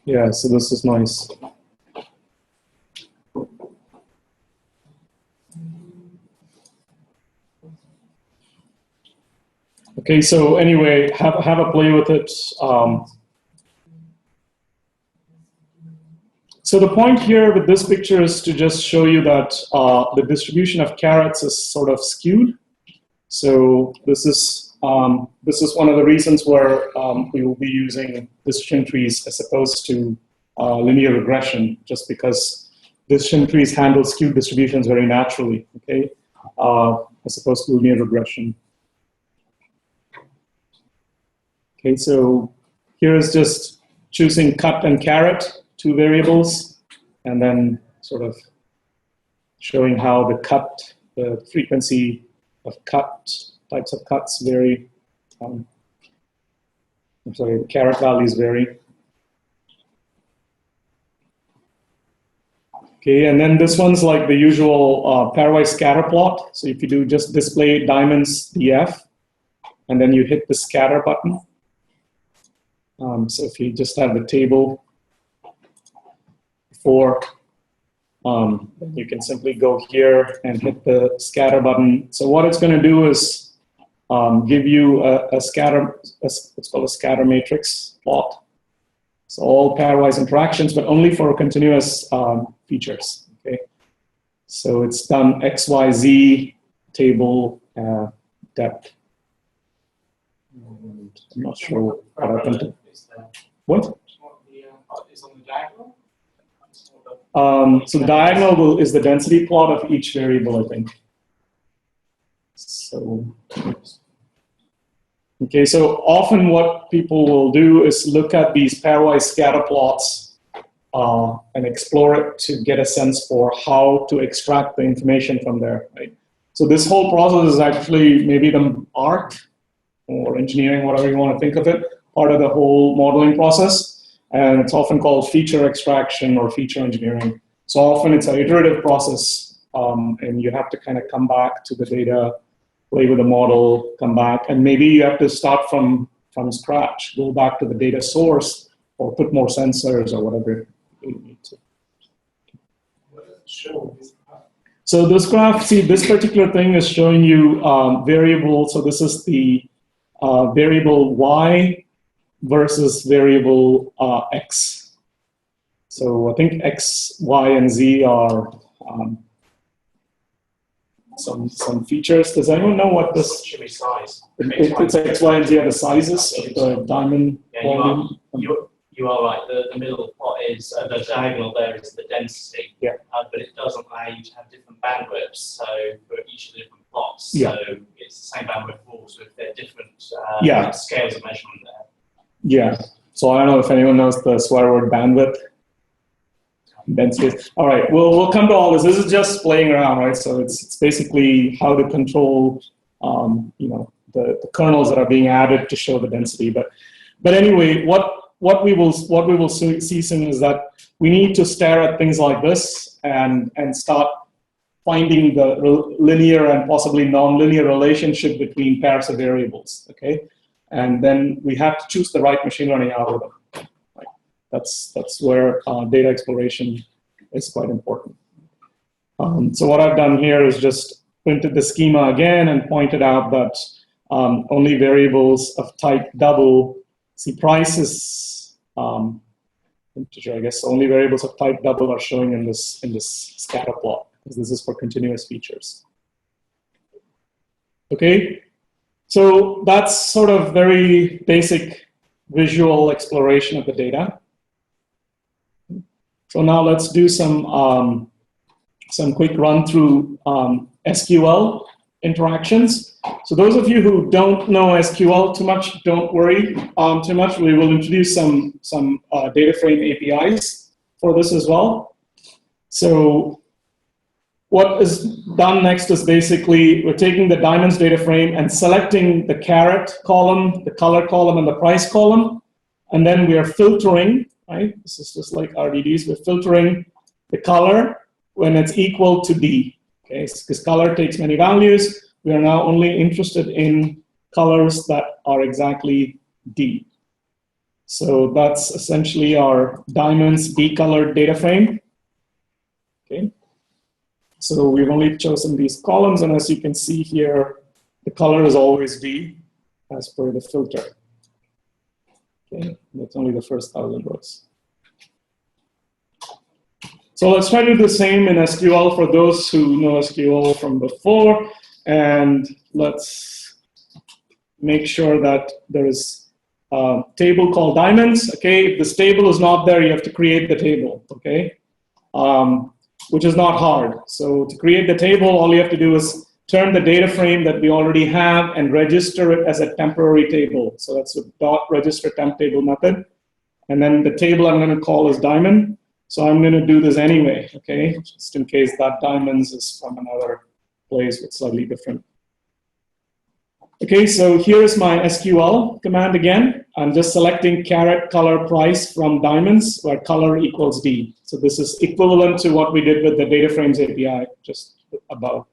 Yeah, so this is nice. Okay, so anyway, have a play with it. So the point here with this picture is to just show you that the distribution of carrots is sort of skewed. So this is one of the reasons where we will be using decision trees as opposed to linear regression, just because decision trees handle skewed distributions very naturally, okay, as opposed to linear regression. Okay, so here is just choosing cut and carrot, two variables, and then sort of showing how the frequency of types of cuts vary. I'm sorry, the carrot values vary. Okay, and then this one's like the usual pairwise scatter plot. So if you do just display diamonds df, and then you hit the scatter button. So if you just have the table before, you can simply go here and hit the scatter button. So what it's going to do is give you what's called a scatter matrix plot. So all pairwise interactions, but only for continuous features. Okay, so it's done XYZ table depth. And I'm not sure what happened to what. Is on the diagonal? So the diagonal is the density plot of each variable, I think. So, okay, so often what people will do is look at these pairwise scatter plots and explore it to get a sense for how to extract the information from there, right? So this whole process is actually maybe the art or engineering, whatever you want to think of it, part of the whole modeling process. And it's often called feature extraction or feature engineering. So often it's an iterative process, and you have to kind of come back to the data, play with the model, come back, and maybe you have to start from scratch, go back to the data source, or put more sensors or whatever you need to. So this graph, see, this particular thing is showing you variable. So this is the variable y versus variable x. So I think x, y, and z are some features. Does anyone know what this should be size? It's x, y, and z are the sizes of the diamond volume. You are right. The middle plot is the diagonal there is the density. Yeah. But it does allow you to have different bandwidths. So for each of the different plots, Yeah. so it's the same bandwidth for all. So if they're different Yeah. scales of measurement there. Yeah. So I don't know if anyone knows the swear word bandwidth. Density. All right. We'll come to all this. This is just playing around, right? So it's basically how to control, the kernels that are being added to show the density. But anyway, what we will see soon is that we need to stare at things like this and start finding the linear and possibly nonlinear relationship between pairs of variables. Okay. And then we have to choose the right machine learning algorithm. Right? That's where data exploration is quite important. So what I've done here is just printed the schema again and pointed out that only variables of type double, see price is integer, I guess. Only variables of type double are showing in this scatter plot, because this is for continuous features. Okay. So that's sort of very basic visual exploration of the data. So now let's do some quick run through SQL interactions. So those of you who don't know SQL too much, don't worry too much. We will introduce some DataFrame APIs for this as well. So what is done next is basically we're taking the diamonds data frame and selecting the carat column, the color column, and the price column. And then we are filtering, right? This is just like RDDs. We're filtering the color when it's equal to D. Okay, because color takes many values. We are now only interested in colors that are exactly D. So that's essentially our diamonds D-colored data frame. Okay. So we've only chosen these columns, and as you can see here, the color is always D as per the filter. Okay, that's only the first 1,000 rows. So let's try to do the same in SQL for those who know SQL from before, and let's make sure that there is a table called diamonds. Okay, if this table is not there, you have to create the table. Okay. Which is not hard. So to create the table, all you have to do is turn the data frame that we already have and register it as a temporary table. So that's a .register temp table method. And then the table I'm going to call is diamond. So I'm going to do this anyway, okay, just in case that diamonds is from another place with slightly different. Okay, so here's my SQL command again. I'm just selecting carat color price from diamonds where color equals D. So this is equivalent to what we did with the data frames API just above.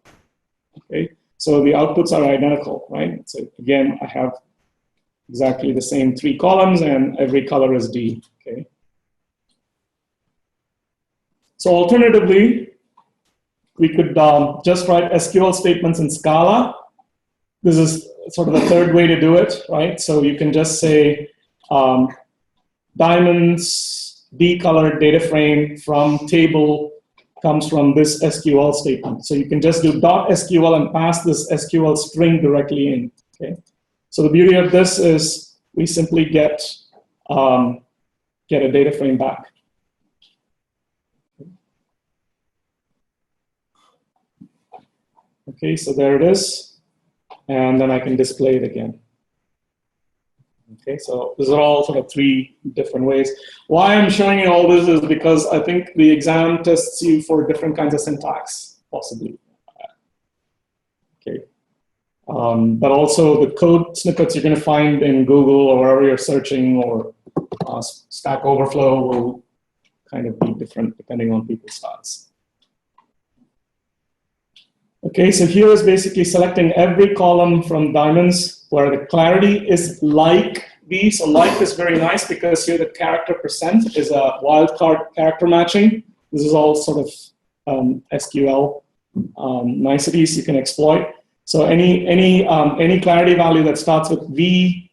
Okay, so the outputs are identical, right? So again, I have exactly the same 3 columns and every color is D. Okay. So alternatively, we could just write SQL statements in Scala. This is sort of the third way to do it, right? So you can just say diamonds D-colored data frame from table comes from this SQL statement. So you can just do .SQL and pass this SQL string directly in. Okay. So the beauty of this is we simply get a data frame back. Okay, so there it is. And then I can display it again. Okay, so these are all sort of 3 different ways. Why I'm showing you all this is because I think the exam tests you for different kinds of syntax, possibly. Okay, but also the code snippets you're going to find in Google or wherever you're searching, or Stack Overflow will kind of be different depending on people's styles. Okay, so here is basically selecting every column from diamonds where the clarity is like B. So like is very nice because here the character % is a wildcard character matching. This is all sort of SQL niceties you can exploit. So any clarity value that starts with V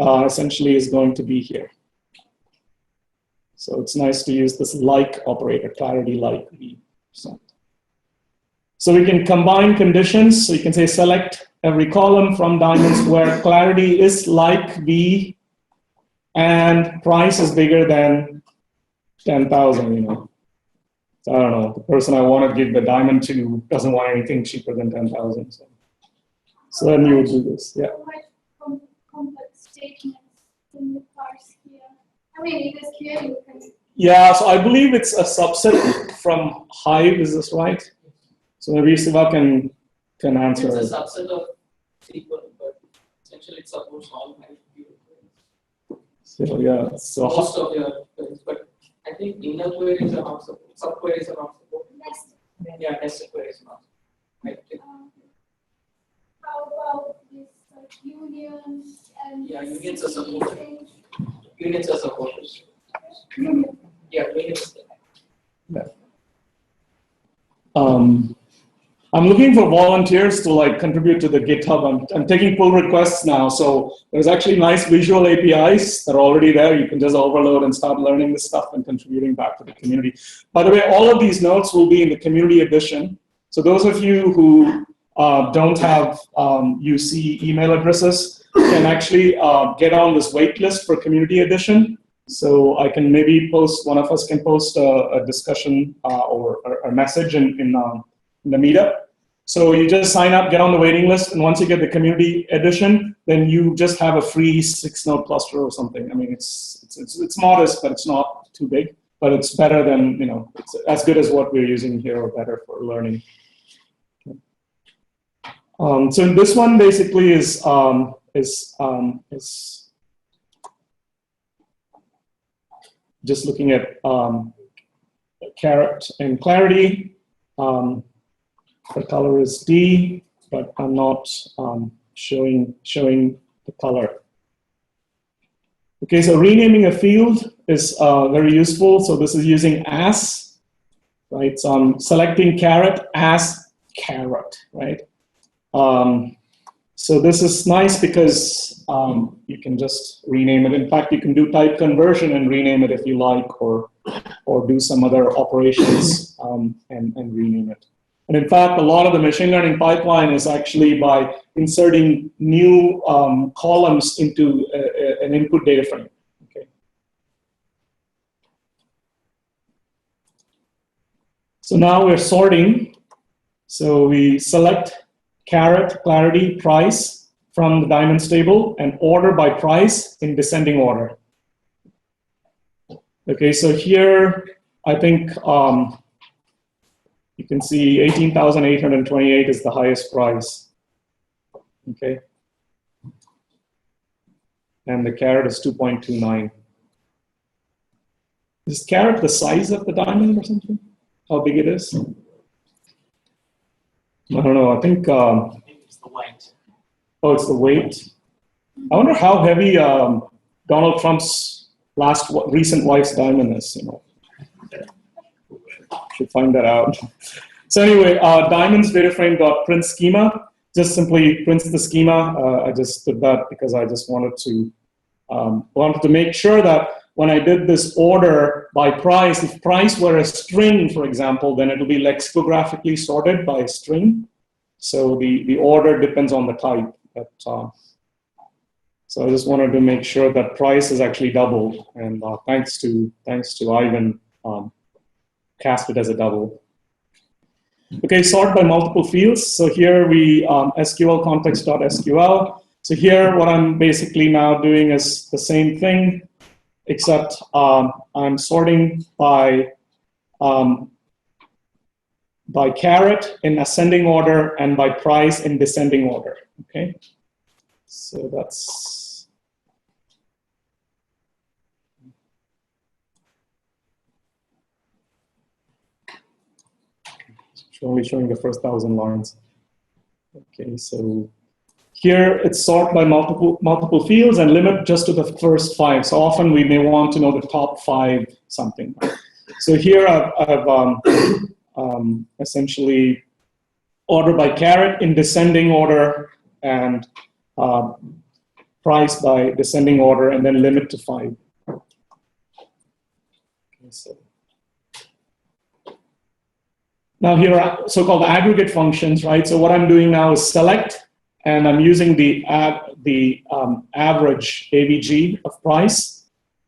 essentially is going to be here. So it's nice to use this like operator, clarity like V %. So we can combine conditions. So you can say select every column from diamonds where clarity is like B and price is bigger than 10,000, you know. So I don't know, the person I want to give the diamond to doesn't want anything cheaper than 10,000. So then you would do this, yeah. Complex statements in the parse here. I mean, it is clear you can. Yeah, so I believe it's a subset from Hive, is this right? So maybe Siva can answer. It's a subset of SQL, but essentially it supports all Hive queries. So yeah, so most of your queries, but I think inner queries are not supported. Subqueries are not supported. Yeah, nested queries are not. Right. How about this unions and yeah, unions are supported. Unions are supported. Yeah, unions. Yeah. I'm looking for volunteers to like contribute to the GitHub. I'm taking pull requests now. So there's actually nice visual APIs that are already there. You can just overload and start learning this stuff and contributing back to the community. By the way, all of these notes will be in the community edition. So those of you who don't have UC email addresses can actually get on this wait list for community edition. So I can maybe post, one of us can post a discussion or a message in the meetup. So you just sign up, get on the waiting list, and once you get the community edition, then you just have a free 6-node cluster or something. I mean, it's modest, but it's not too big. but it's better than, it's as good as what we're using here or better for learning. So this one basically is just looking at caret and clarity. The color is D, but I'm not showing the color. Okay, so renaming a field is very useful. So this is using as, right? So I'm selecting caret as caret, right? So this is nice because you can just rename it. In fact, you can do type conversion and rename it if you like, or do some other operations and rename it. And in fact, a lot of the machine learning pipeline is actually by inserting new columns into an input data frame. Okay. So now we're sorting. So we select caret, clarity, price from the diamonds table and order by price in descending order. Okay, so here I think you can see 18,828 is the highest price. Okay. And the caret is 2.29. Is caret the size of the diamond or something? How big it is? I don't know. I think it's the weight. Oh, it's the weight. I wonder how heavy Donald Trump's recent wife's diamond is. Should find that out. So anyway, diamonds data frame dot print schema just simply prints the schema. I just did that because I just wanted to make sure that when I did this order by price, if price were a string, for example, then it will be lexicographically sorted by a string. So the order depends on the type. So I just wanted to make sure that price is actually doubled, and thanks to Ivan, cast it as a double. Okay, sort by multiple fields. So here we SQL context.sql. So here what I'm basically now doing is the same thing, except I'm sorting by caret in ascending order and by price in descending order. Okay, so that's only showing the first 1,000 lines. Okay, so here it's sort by multiple fields and limit just to the first 5. So often we may want to know the top 5 something. So here I've essentially order by caret in descending order and price by descending order, and then limit to 5. Okay, so now here are so-called aggregate functions, right? So what I'm doing now is select, and I'm using the average AVG of price.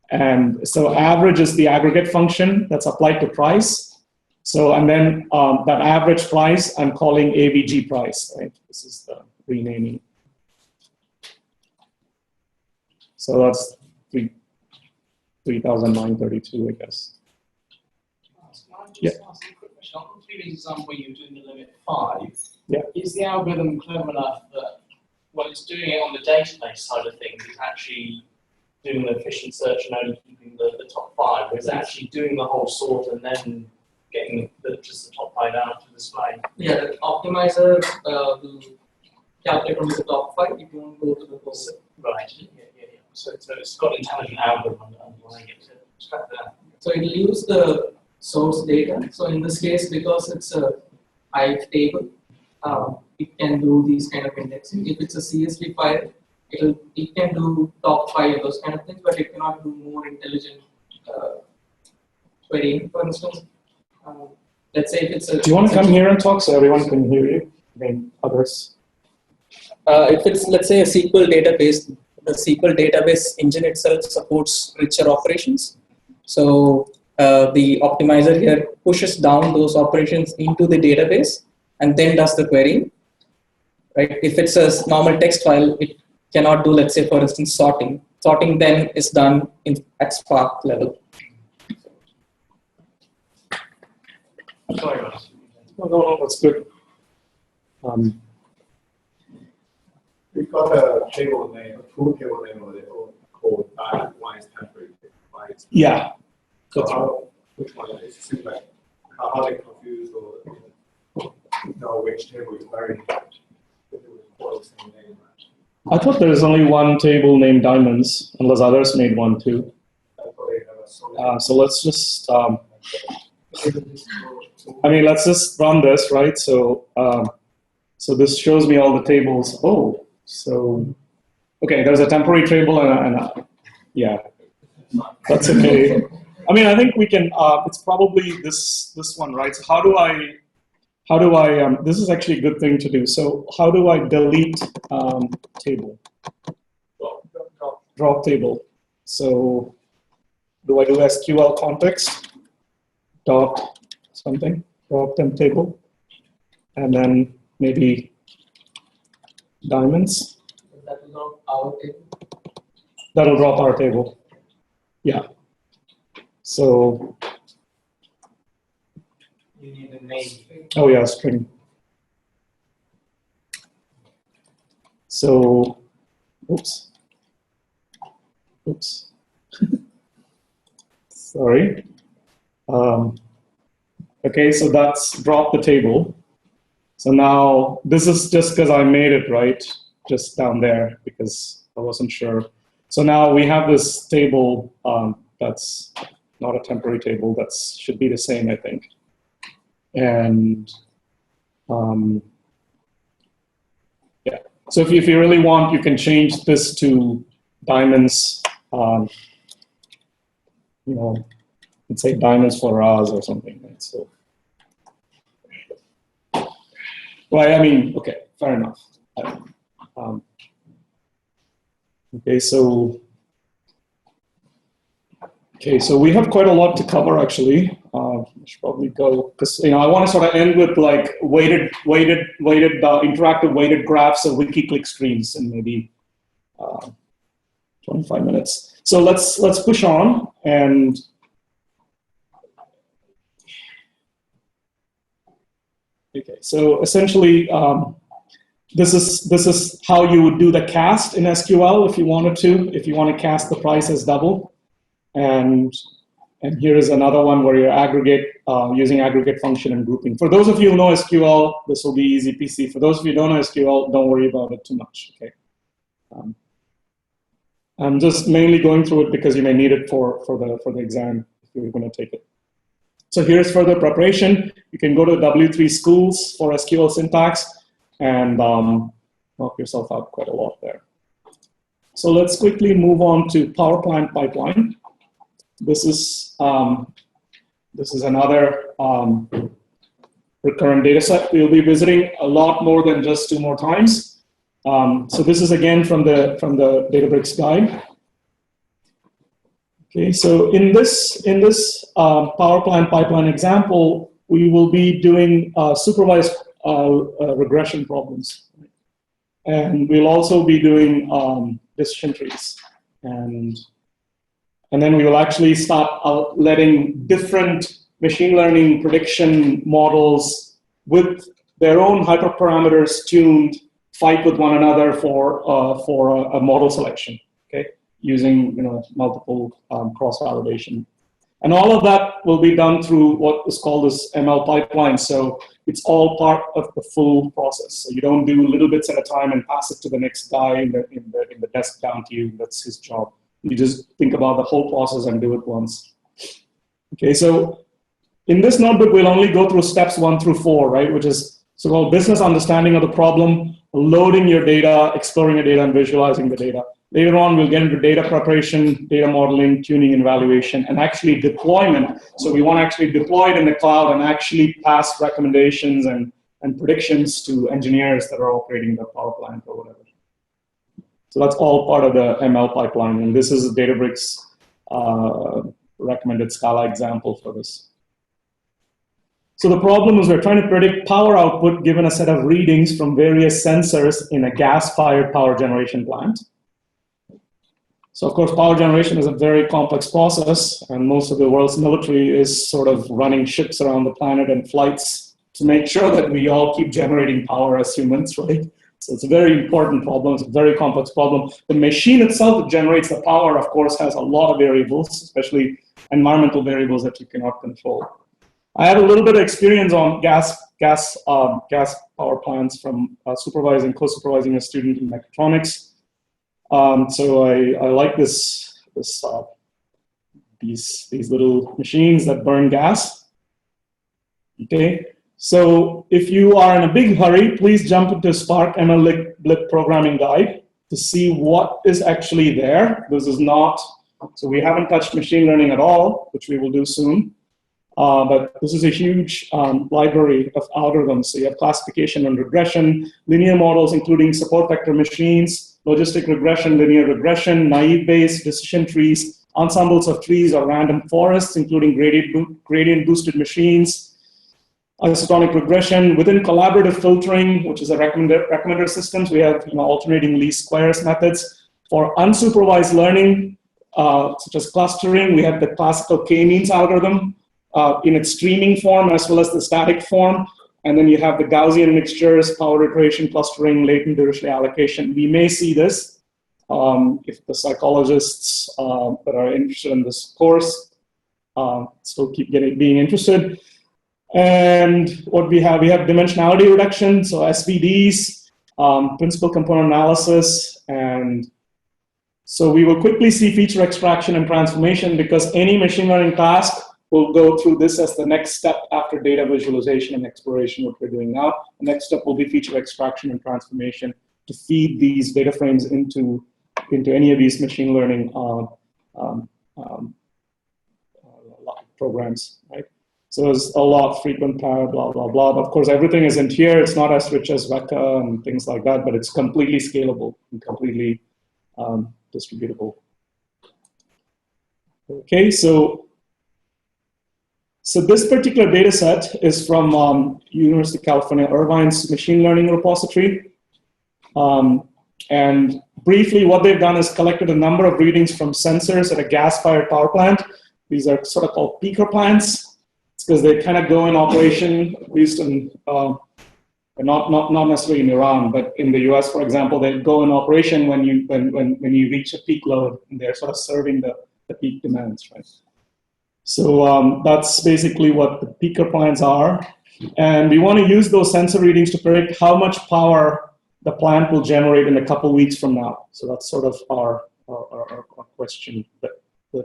And so average is the aggregate function that's applied to price. So, and then that average price, I'm calling AVG price, right? This is the renaming. So that's 3,932, I guess. Yeah. On the previous example where you're doing the limit 5, yeah. Is the algorithm clever enough that when it's doing it on the database side of things, it's actually doing the efficient search and only keeping the top 5, or is it actually doing the whole sort and then getting just the top 5 out to display? Yeah, the optimizer will calculate only the top 5. If you want to go to the whole set. Right. Yeah. So it's got an intelligent algorithm underlying it to extract that. So it will use the source data. So in this case, because it's a hive table, it can do these kind of indexing. If it's a CSV file, it can do top 5 those kind of things, but it cannot do more intelligent querying. For instance, let's say if it's a. Do you want to come here and talk so everyone can hear you? I mean, others. If it's, let's say, a SQL database, the SQL database engine itself supports richer operations. So the optimizer here pushes down those operations into the database and then does the querying. Right? If it's a normal text file, it cannot do, let's say, for instance, sorting. Sorting then is done at Spark level. Sorry, Ross. No, that's good. We've got a table name, a full table name of it called one is temporary, one is. Yeah. So how, which one? It seems like how they confused or know which table is very all the same name. I thought there's only one table named diamonds, unless others made one too. I thought they have a solid. So let's just, I mean, let's just run this, right? So, so this shows me all the tables. Oh, so, okay, there's a temporary table yeah, that's okay. I mean, I think we can, it's probably this one, right? So how do I, this is actually a good thing to do. So how do I delete table? Drop table. So do I do SQL context dot something, drop them table, and then maybe diamonds? That will drop our table. That'll drop our table. Yeah. So, You need a name. oh yeah, string. So, oops. Oops. Sorry. Okay, so that's drop the table. So now this is just because I made it right, just down there because I wasn't sure. So now we have this table that's not a temporary table. That should be the same, I think. And yeah. So if you really want, you can change this to diamonds. You know, let's say diamonds for Raz or something. Right? So, well, I mean, okay, fair enough. Okay, so we have quite a lot to cover actually. I should probably go because I want to sort of end with like weighted interactive weighted graphs of wiki click streams in maybe 25 minutes. So let's push on and. Okay, so essentially, this is how you would do the cast in SQL if you wanted to. If you want to cast the price as double, and here is another one where you aggregate using aggregate function and grouping. For those of you who know SQL, this will be easy peasy. For those of you who don't know SQL, don't worry about it too much. Okay, I'm just mainly going through it because you may need it for the exam if you're going to take it. So here's further preparation. You can go to W3 Schools for SQL syntax and knock yourself out quite a lot there. So let's quickly move on to power plant pipeline. This is another recurrent data set we'll be visiting a lot more than just 2 more times. So this is again from the Databricks guide. Okay, so in this power plant pipeline example, we will be doing supervised regression problems, and we'll also be doing decision trees, and then we will actually start letting different machine learning prediction models with their own hyperparameters tuned fight with one another for a model selection. Okay. Using multiple cross-validation. And all of that will be done through what is called this ML pipeline. So it's all part of the full process. So you don't do little bits at a time and pass it to the next guy in the desk down to you. That's his job. You just think about the whole process and do it once. Okay, so in this notebook, we'll only go through steps 1 through 4, right? Which is so-called business understanding of the problem, loading your data, exploring your data, and visualizing the data. Later on, we'll get into data preparation, data modeling, tuning, and evaluation, and actually deployment. So we want to actually deploy it in the cloud and actually pass recommendations and predictions to engineers that are operating the power plant or whatever. So that's all part of the ML pipeline, and this is a Databricks recommended Scala example for this. So the problem is we're trying to predict power output given a set of readings from various sensors in a gas-fired power generation plant. So of course, power generation is a very complex process, and most of the world's military is sort of running ships around the planet and flights to make sure that we all keep generating power as humans, right? So it's a very important problem. It's a very complex problem. The machine itself that generates the power, of course, has a lot of variables, especially environmental variables that you cannot control. I have a little bit of experience on gas power plants from co-supervising a student in mechatronics. So I like these little machines that burn gas. Okay, so if you are in a big hurry, please jump into Spark ML programming guide to see what is actually there. This is not, so we haven't touched machine learning at all, which we will do soon. But this is a huge library of algorithms. So you have classification and regression, linear models, including support vector machines, logistic regression, linear regression, naive Bayes, decision trees, ensembles of trees or random forests, including gradient boosted machines, isotonic regression. Within collaborative filtering, which is a recommender systems, we have alternating least squares methods. For unsupervised learning, such as clustering, we have the classical k-means algorithm in its streaming form as well as the static form. And then you have the Gaussian mixtures, power iteration, clustering, latent Dirichlet allocation. We may see this if the psychologists that are interested in this course still keep being interested. And what we have dimensionality reduction, so SVDs, principal component analysis, and so we will quickly see feature extraction and transformation because any machine learning task will go through this as the next step after data visualization and exploration, what we're doing now. The next step will be feature extraction and transformation to feed these data frames into any of these machine learning programs, right? So there's a lot, frequent pair, blah, blah, blah. But of course, everything is in here. It's not as rich as Vecca and things like that, but it's completely scalable and completely distributable. Okay, so this particular data set is from University of California, Irvine's machine learning repository. And briefly, what they've done is collected a number of readings from sensors at a gas-fired power plant. These are sort of called peaker plants. It's because they kind of go in operation, at least in, not necessarily in Iran, but in the US, for example, they go in operation when you reach a peak load, and they're sort of serving the peak demands, right? So that's basically what the peaker plants are. And we want to use those sensor readings to predict how much power the plant will generate in a couple weeks from now. So that's sort of our question that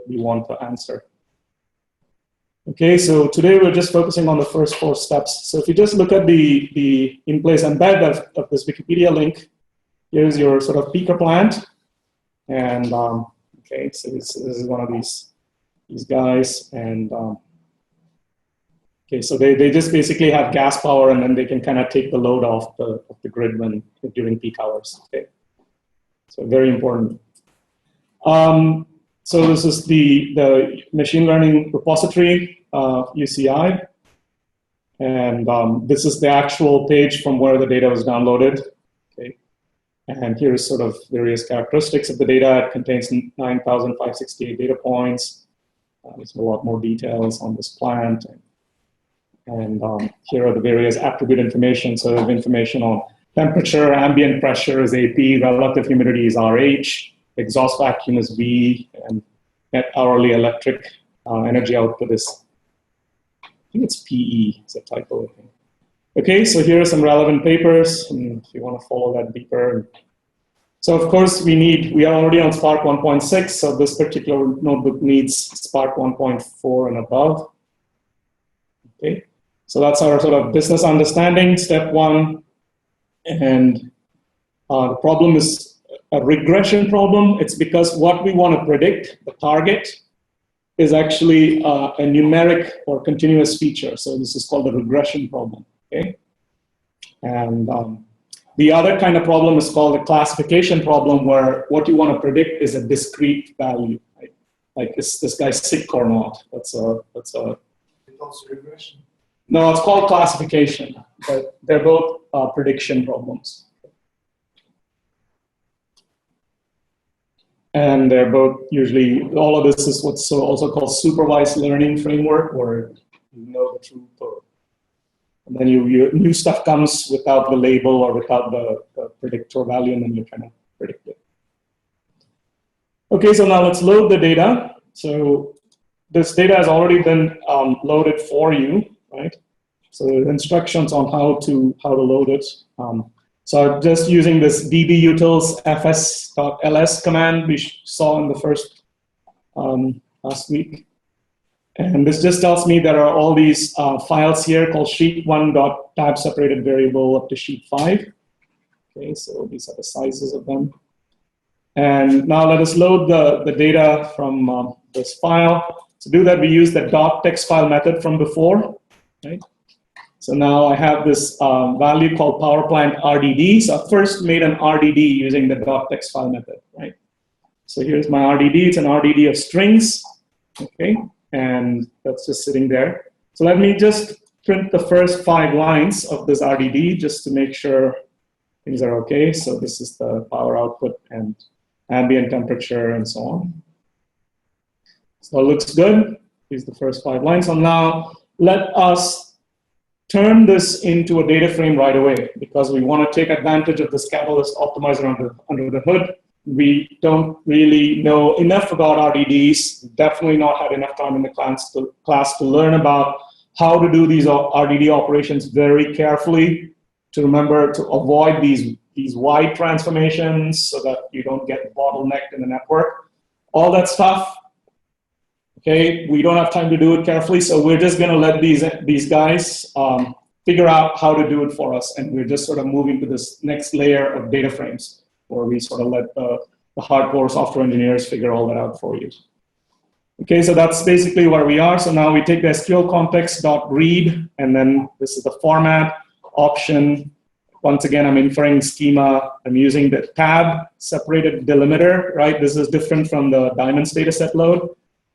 we want to answer. Okay, so today we're just focusing on the first 4 steps. So if you just look at the in-place embed of this Wikipedia link, here's your sort of peaker plant. And okay, so this is one of these guys, and okay, so they just basically have gas power, and then they can kind of take the load off the grid during peak hours. Okay, so very important. So this is the machine learning repository, UCI, and this is the actual page from where the data was downloaded. Okay, and here's sort of various characteristics of the data. It contains 9,568 data points. There's a lot more details on this plant. And here are the various attribute information. So there's information on temperature, ambient pressure is AP, relative humidity is RH, exhaust vacuum is V, and net hourly electric energy output is, I think it's PE, it's a typo, I think. Okay, so here are some relevant papers, and if you want to follow that deeper. So of course we are already on Spark 1.6, so this particular notebook needs Spark 1.4 and above. Okay, so that's our sort of business understanding, step 1. And the problem is a regression problem. It's because what we want to predict, the target, is actually a numeric or continuous feature. So this is called the regression problem. Okay, and the other kind of problem is called the classification problem, where what you want to predict is a discrete value. Right? Like, is this guy sick or not? That's a. It's also regression. No, it's called classification, but they're both prediction problems. And they're both usually, all of this is what's also called supervised learning framework, where you know the truth, and then new stuff comes without the label or without the predictor value, and then you kind of predict it. Okay, so now let's load the data. So this data has already been loaded for you, right? So the instructions on how to load it. So just using this dbutils fs.ls command we saw in the first last week. And this just tells me there are all these files here called sheet1.tab separated variable up to sheet 5. Okay, so these are the sizes of them. And now let us load the data from this file. To do that, we use the .text file method from before, right? So now I have this value called powerplant RDD. So I first made an RDD using the .text file method, right? So here's my RDD. It's an RDD of strings, okay? And that's just sitting there. So let me just print the first 5 lines of this RDD just to make sure things are okay. So this is the power output and ambient temperature and so on. So it looks good. These are the first 5 lines. So now let us turn this into a data frame right away, because we want to take advantage of the Scalable optimizer under the hood. We don't really know enough about RDDs, definitely not had enough time in the class to learn about how to do these RDD operations very carefully, to remember to avoid these wide transformations so that you don't get bottlenecked in the network. All that stuff, okay, we don't have time to do it carefully, so we're just gonna let these guys figure out how to do it for us, and we're just sort of moving to this next layer of data frames, where we sort of let the hardcore software engineers figure all that out for you. Okay, so that's basically where we are. So now we take the SQL context.read, and then this is the format option. Once again, I'm inferring schema. I'm using the tab separated delimiter, right? This is different from the diamonds data set load.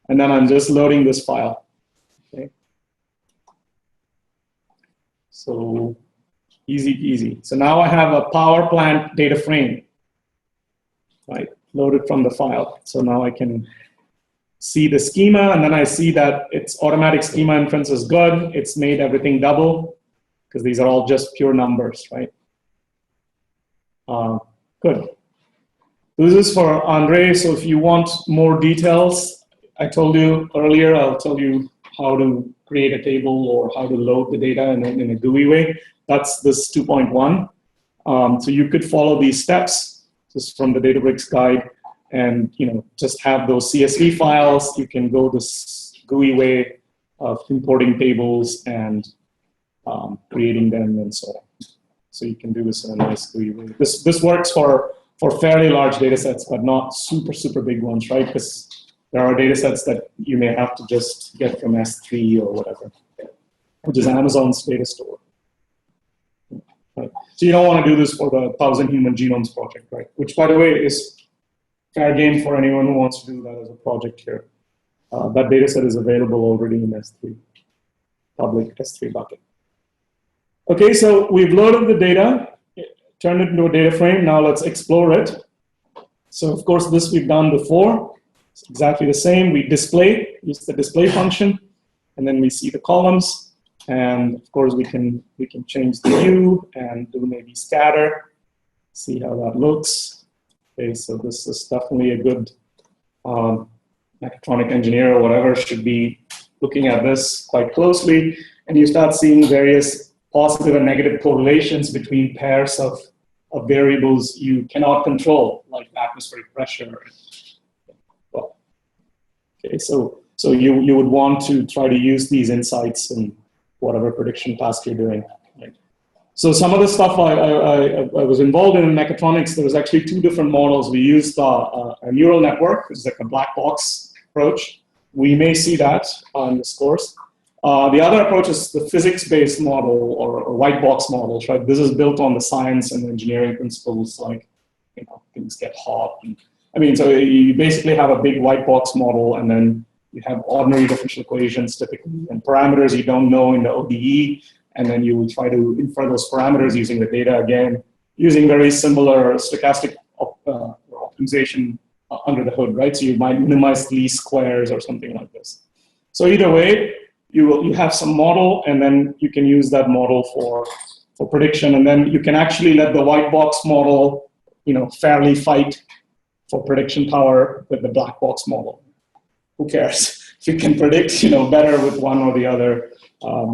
And then I'm just loading this file. Okay. So easy peasy. So now I have a power plant data frame, right? Loaded from the file. So now I can see the schema, and then I see that its automatic schema inference is good. It's made everything double, because these are all just pure numbers, right? Good. This is for Andre, so if you want more details, I told you earlier, I'll tell you how to create a table or how to load the data in a GUI way. That's this 2.1. So you could follow these steps just from the Databricks guide, and just have those CSV files. You can go this GUI way of importing tables and creating them and so on. So you can do this in a nice GUI way. This works for fairly large data sets, but not super big ones, right? Because there are data sets that you may have to just get from S3 or whatever, which is Amazon's data store. Right. So you don't want to do this for the 1,000 Human Genomes project, right? Which, by the way, is fair game for anyone who wants to do that as a project here. That data set is available already in S3, public S3 bucket. Okay, so we've loaded the data, turned it into a data frame. Now let's explore it. So of course, this we've done before. It's exactly the same. We use the display function, and then we see the columns. And of course, we can change the view and do maybe scatter, see how that looks. Okay, so this is definitely a good mechatronic engineer or whatever should be looking at this quite closely. And you start seeing various positive and negative correlations between pairs of variables you cannot control, like atmospheric pressure. Well, okay, so you would want to try to use these insights in whatever prediction task you're doing. Right? So some of the stuff I was involved in mechatronics, there was actually 2 different models. We used a neural network, which is like a black box approach. We may see that in this course. The other approach is the physics-based model or white box models, right? This is built on the science and engineering principles, like things get hot. So you basically have a big white box model, and then you have ordinary differential equations typically, and parameters you don't know in the ODE, and then you will try to infer those parameters using the data again, using very similar stochastic optimization under the hood, right? So you might minimize least squares or something like this. So either way, you have some model, and then you can use that model for prediction, and then you can actually let the white box model, fairly fight for prediction power with the black box model. Who cares? If you can predict, better with one or the other,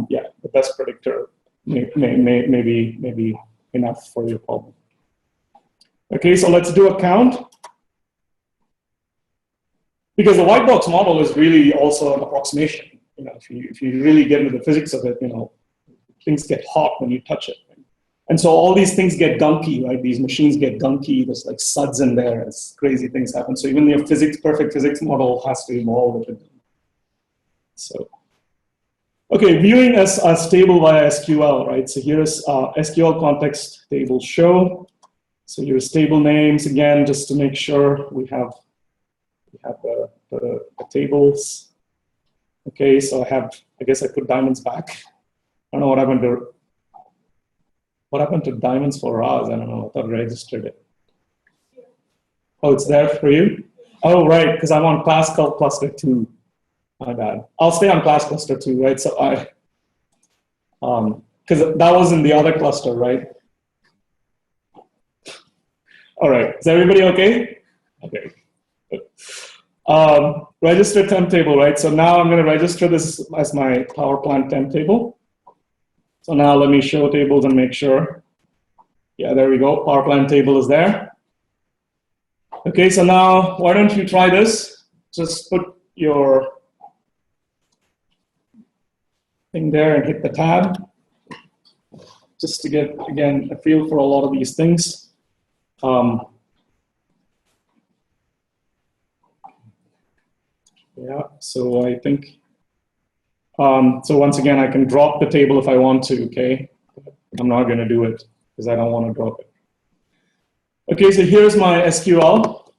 yeah, the best predictor may be enough for your problem. Okay, so let's do a count. Because the white box model is really also an approximation. If you really get into the physics of it, things get hot when you touch it. And so all these things get gunky, right? These machines get gunky. There's like suds in there. As crazy things happen. So even your perfect physics model has to evolve with it. So, okay, viewing as table via SQL, right? So here's SQL context table show. So here's table names again, just to make sure we have the tables. Okay, so I guess I put diamonds back. I don't know what happened to diamonds for Raz. I don't know. I thought I registered it. Oh, it's there for you? Oh, right, because I'm on class cluster 2. My bad. I'll stay on class cluster 2, right? So because that was in the other cluster, right? All right, is everybody okay? Okay. Register temp table, right? So now I'm going to register this as my power plant temp table. So now let me show tables and make sure. Yeah, there we go. Power plant table is there. Okay, so now why don't you try this? Just put your thing there and hit the tab, just to get, again, a feel for a lot of these things. Yeah, so I think, so once again, I can drop the table if I want to, okay? I'm not going to do it because I don't want to drop it. Okay, so here's my SQL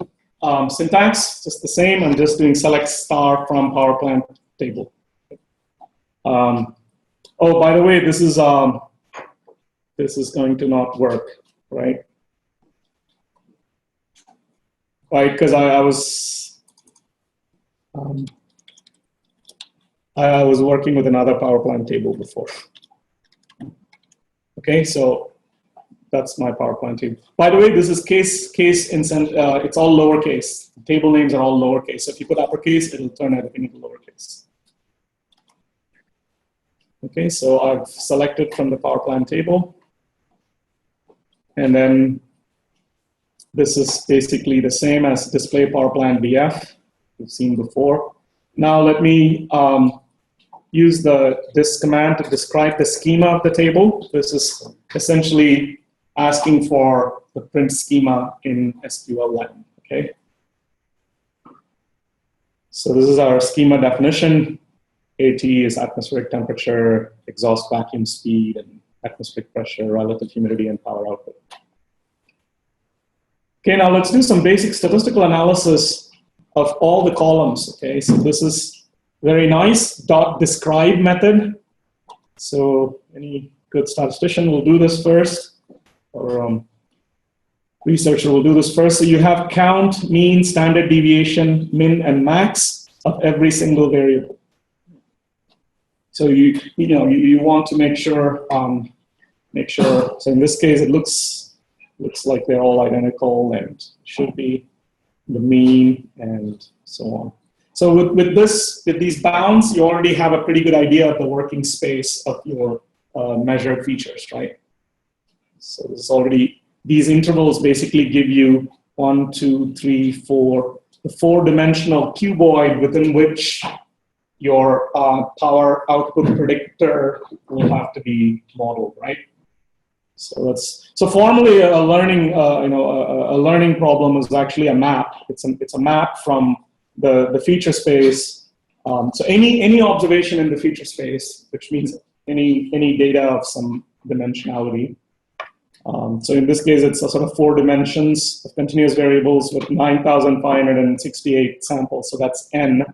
syntax, just the same. I'm just doing select star from power plant table. Oh, by the way, this is going to not work, right? Right, because I was working with another power plant table before. Okay, so that's my power plant table. By the way, this is case it's all lowercase. Table names are all lowercase. So if you put uppercase, it'll turn everything into lowercase. Okay, so I've selected from the power plant table. And then this is basically the same as display power plant BF we've seen before. Now let me use this command to describe the schema of the table. This is essentially asking for the print schema in SQL land, okay? So this is our schema definition. AT is atmospheric temperature, exhaust vacuum speed, and atmospheric pressure, relative humidity, and power output. Okay, now let's do some basic statistical analysis of all the columns, okay? So this is very nice .describe method. So any good statistician will do this first, or researcher will do this first. So you have count, mean, standard deviation, min, and max of every single variable. So you want to make sure So in this case, it looks like they're all identical and should be the mean and so on. So with these bounds, you already have a pretty good idea of the working space of your measured features, right? So this is already, these intervals basically give you 1, 2, 3, 4, the 4-dimensional cuboid within which your power output predictor will have to be modeled, right? So formally, a learning a learning problem is actually a map. It's a map from the feature space. So any observation in the feature space, which means any data of some dimensionality. So in this case, it's a sort of 4 dimensions of continuous variables with 9,568 samples. So that's n.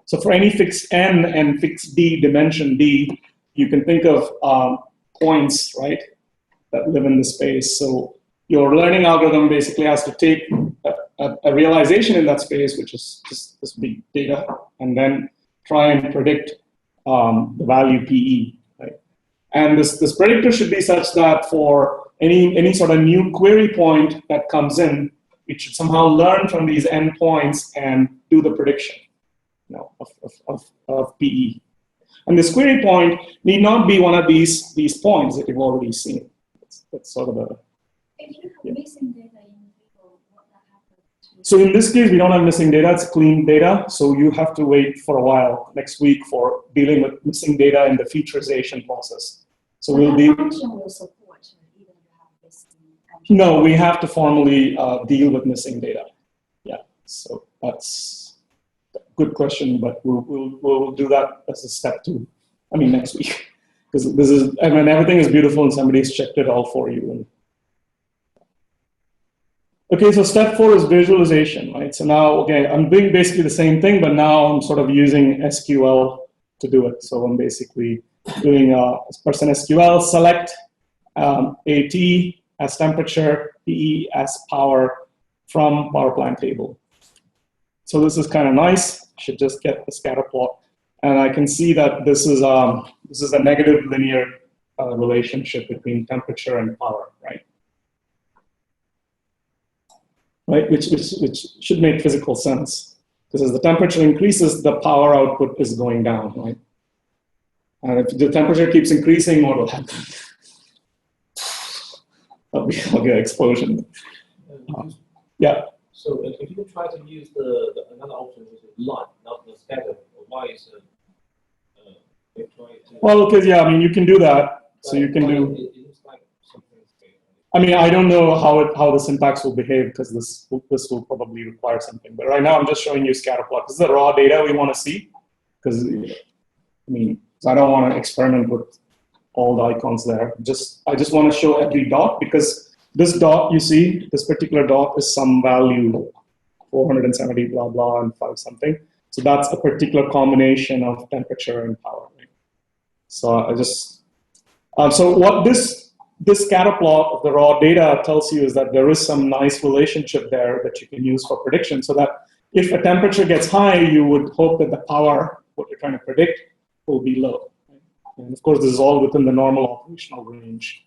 So for any fixed n and fixed d, dimension d, you can think of points, right, that live in the space. So your learning algorithm basically has to take a realization in that space, which is just this big data, and then try and predict the value PE, right? And this predictor should be such that for any sort of new query point that comes in, it should somehow learn from these endpoints and do the prediction, you know, of PE. And this query point need not be one of these points that you've already seen. That's sort of the. If you have missing data in the table, what that happens? So in this case, we don't have missing data. It's clean data. So you have to wait for a while next week for dealing with missing data in the featurization process. So we'll be. Function will support even if you have missing. No, we have to formally deal with missing data. Yeah. So that's a good question, but we'll do that as a step 2. I mean next week, because this is, I mean, everything is beautiful and somebody's checked it all for you. Okay, so step 4 is visualization, right? So now, okay, I'm doing basically the same thing, but now I'm sort of using SQL to do it. So I'm basically doing person SQL, select AT as temperature, PE as power from power plant table. So this is kind of nice. Should just get the scatter plot, and I can see that this is a negative linear relationship between temperature and power, right? Right, which should make physical sense, because as the temperature increases, the power output is going down, right? And if the temperature keeps increasing, what will happen? I'll get an explosion. Yeah. So if you try to use another option, which is light, not the scatter, why is they try to? Well, because yeah, I mean, you can do that. So you can do. It looks like something. I mean, I don't know how the syntax will behave, because this will probably require something. But right now, I'm just showing you scatter plot. This is the raw data we want to see, because I mean, I don't want to experiment with all the icons there. I just want to show every dot, because this dot you see, this particular dot is some value, 470 blah blah and 5 something. So that's a particular combination of temperature and power. Right? So I just so what this scatter plot of the raw data tells you is that there is some nice relationship there that you can use for prediction, so that if a temperature gets high, you would hope that the power, what you're trying to predict, will be low. Right? And of course, this is all within the normal operational range.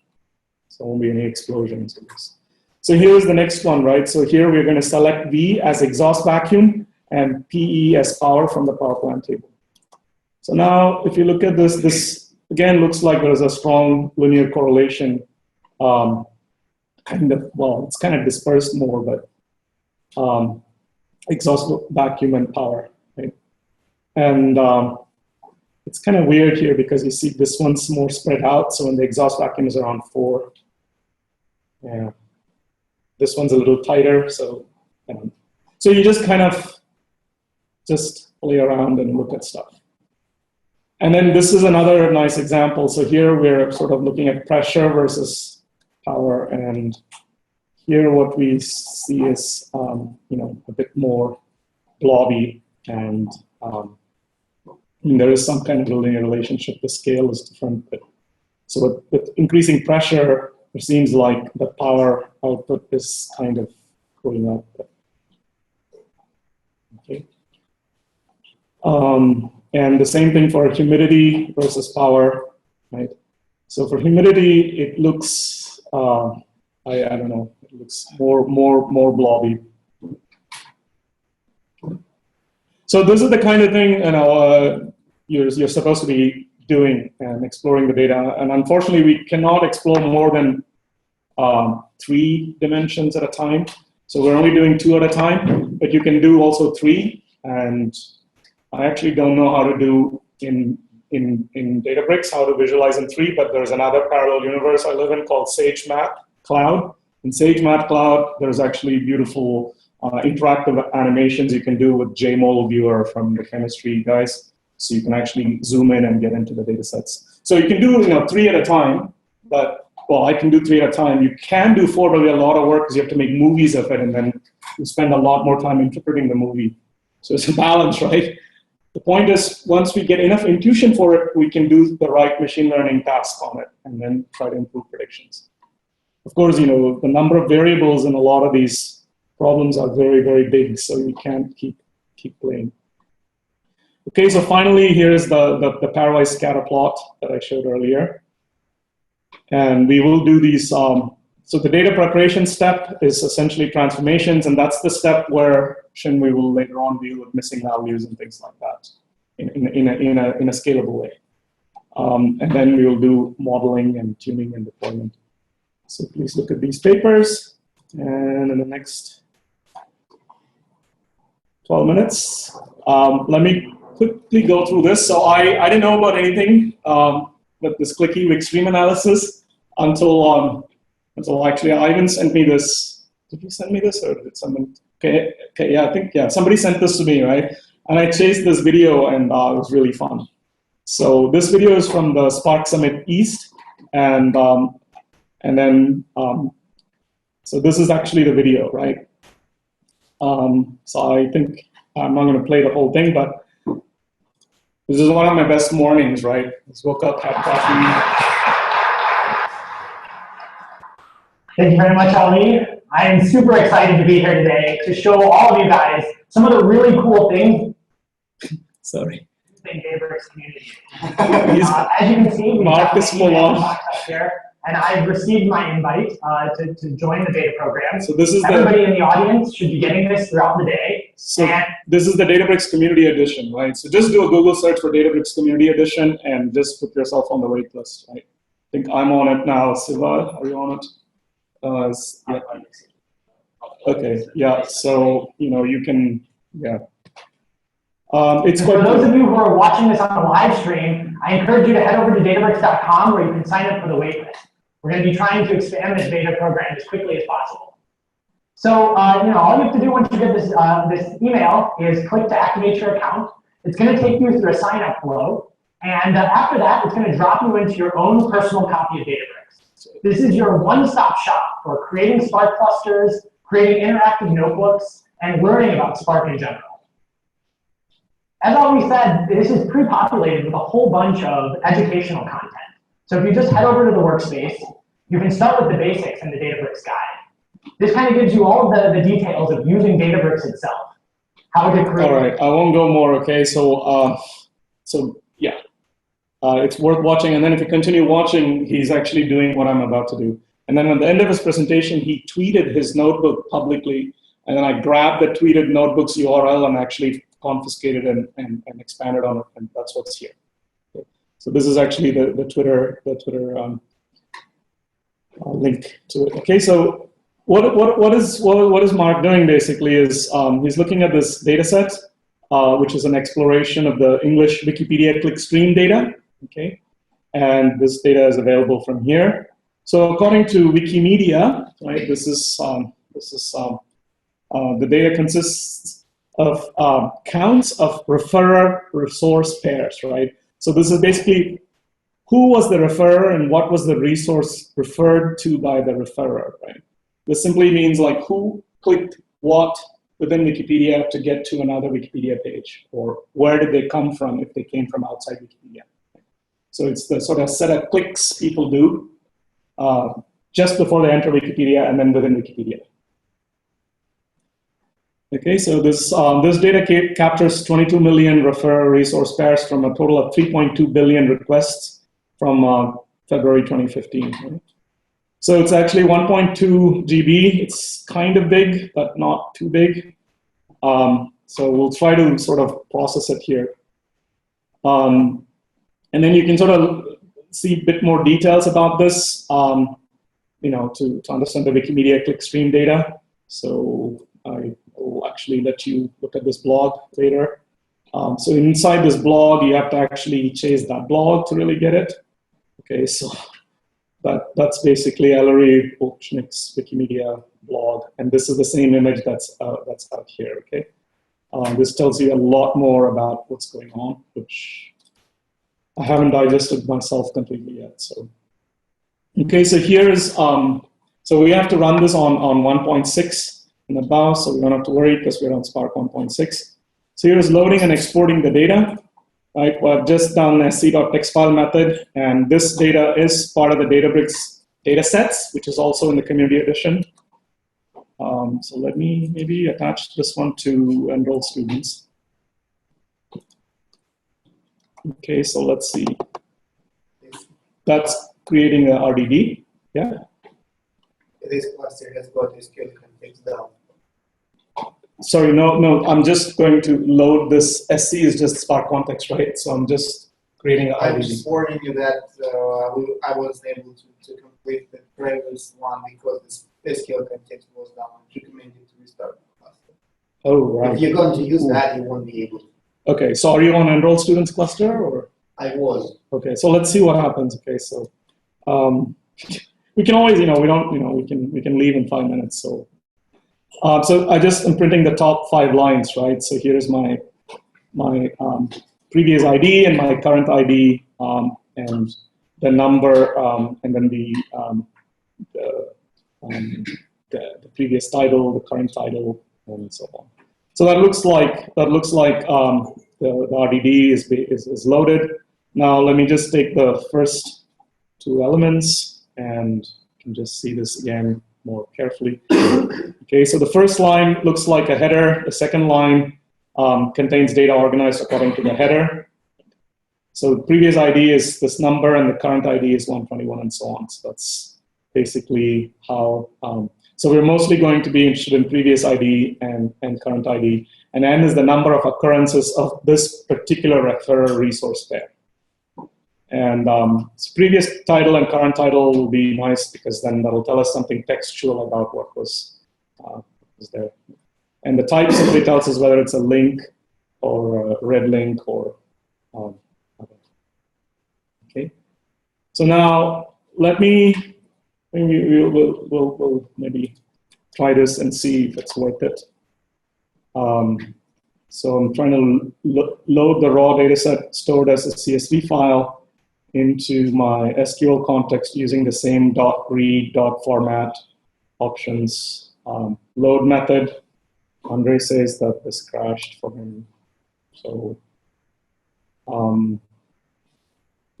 So there won't be any explosions. So here's the next one, right? So here we're going to select V as exhaust vacuum and PE as power from the power plant table. So now, if you look at this, this again looks like there's a strong linear correlation. Kind of, well, it's kind of dispersed more, but exhaust vacuum and power, right? And it's kind of weird here, because you see this one's more spread out. So when the exhaust vacuum is around 4, yeah, this one's a little tighter. So, so you just kind of just play around and look at stuff. And then this is another nice example. So here we're sort of looking at pressure versus power, and here what we see is you know, a bit more blobby, and there is some kind of a linear relationship. The scale is different, but so with increasing pressure, it seems like the power output is kind of going up. Okay. And the same thing for humidity versus power, right? So for humidity, it looks I don't know, it looks more blobby. So this is the kind of thing, you know, you're supposed to be doing and exploring the data. And unfortunately, we cannot explore more than 3 dimensions at a time. So we're only doing 2 at a time, but you can do also 3. And I actually don't know how to do in Databricks, how to visualize in 3, but there's another parallel universe I live in called SageMath Cloud. In SageMath Cloud, there's actually beautiful interactive animations you can do with JMOL viewer from the chemistry guys. So you can actually zoom in and get into the data sets. So you can do 3 at a time, but, well, I can do 3 at a time. You can do 4, but it'll be a lot of work because you have to make movies of it, and then you spend a lot more time interpreting the movie. So it's a balance, right? The point is, once we get enough intuition for it, we can do the right machine learning task on it and then try to improve predictions. Of course, the number of variables in a lot of these problems are very, very big, so you can't keep playing. Okay, so finally, here's the pairwise scatter plot that I showed earlier. And we will do these, so the data preparation step is essentially transformations, and that's the step where we will later on deal with missing values and things like that in a scalable way. And then we will do modeling and tuning and deployment. So please look at these papers, and in the next 12 minutes, let me quickly go through this. So I didn't know about anything with this clicky wiki stream analysis until actually Ivan sent me this. Did you send me this, or did someone? Okay, yeah, I think, yeah, somebody sent this to me, right? And I chased this video, and it was really fun. So this video is from the Spark Summit East, and then so this is actually the video, right? So I think I'm not going to play the whole thing, but this is one of my best mornings, right? Just woke up, had coffee. Thank you very much, Ali. I am super excited to be here today to show all of you guys some of the really cool things. Sorry. In Databricks community. As you can see, we have here, and I've received my invite to join the beta program. So this is everybody in the audience should be getting this throughout the day. So this is the Databricks Community Edition, right? So just do a Google search for Databricks Community Edition and just put yourself on the wait list, right? I think I'm on it now. Siva, are you on it? Yeah. Okay, yeah, so, you can, yeah. It's for those of you who are watching this on the live stream, I encourage you to head over to databricks.com where you can sign up for the waitlist. We're going to be trying to expand this beta program as quickly as possible. So, all you have to do once you get this, this email is click to activate your account. It's going to take you through a sign-up flow. And after that, it's going to drop you into your own personal copy of Databricks. This is your one-stop shop for creating Spark clusters, creating interactive notebooks, and learning about Spark in general. As always said, this is pre-populated with a whole bunch of educational content. So if you just head over to the workspace, you can start with the basics and the Databricks guide. This kind of gives you all of the details of using Databricks itself. How to create. All right, I won't go more, okay? So, yeah, it's worth watching. And then if you continue watching, he's actually doing what I'm about to do. And then at the end of his presentation, he tweeted his notebook publicly. And then I grabbed the tweeted notebook's URL and actually confiscated and expanded on it, and that's what's here. Okay. So this is actually the Twitter link to it. Okay, so what is Mark doing basically is he's looking at this data set, which is an exploration of the English Wikipedia clickstream data. Okay, and this data is available from here. So according to Wikimedia, right, the data consists of counts of referrer resource pairs, right? So this is basically who was the referrer and what was the resource referred to by the referrer, right? This simply means like who clicked what within Wikipedia to get to another Wikipedia page, or where did they come from if they came from outside Wikipedia. So it's the sort of set of clicks people do just before they enter Wikipedia and then within Wikipedia. Okay, so this data captures 22 million referrer resource pairs from a total of 3.2 billion requests from February 2015. Right? So it's actually 1.2 GB. It's kind of big, but not too big. So we'll try to sort of process it here. And then you can sort of see a bit more details about this, to understand the Wikimedia clickstream data. So I will actually let you look at this blog later. So inside this blog, you have to actually chase that blog to really get it. Okay, so that's basically Ellery Volchnik's Wikimedia blog, and this is the same image that's out here. Okay, this tells you a lot more about what's going on, which I haven't digested myself completely yet. So, okay, so here is so we have to run this on 1.6. and above, so we don't have to worry because we're on Spark 1.6. So here is loading and exporting the data. Right, well, I've just done a c.text file method, and this data is part of the Databricks data sets, which is also in the community edition. So let me maybe attach this one to enroll students. Okay, so let's see. That's creating a RDD. Yeah. This cluster has got SQL context down. Sorry, no. I'm just going to load this. SC is just Spark context, right? So I'm just creating an I'm RDD. just warning you that I was able to complete the previous one because the SQL context was down. I recommend you to restart the cluster. Oh, right. If you're going to use that, you won't be able to. Okay, so are you on enroll students cluster or? I was. Okay, so let's see what happens. Okay, so we can always, we can leave in 5 minutes. So, so I just am printing the top 5 lines, right? So here's my previous ID and my current ID and the number and then the previous title, the current title, and so on. So that looks like the RDD is loaded. Now let me just take the first 2 elements and you can just see this again more carefully. Okay, so the first line looks like a header. The second line contains data organized according to the header. So the previous ID is this number and the current ID is 121 and so on. So that's basically how, so we're mostly going to be interested in previous ID and current ID. And N is the number of occurrences of this particular referrer resource pair. And so previous title and current title will be nice because then that'll tell us something textual about what was there. And the types of it tells us whether it's a link or a red link or okay. So now let me we'll maybe try this and see if it's worth it. So I'm trying to load the raw data set stored as a CSV file into my SQL context using the same .read, .format options. Load method, Andre says that this crashed for him. So I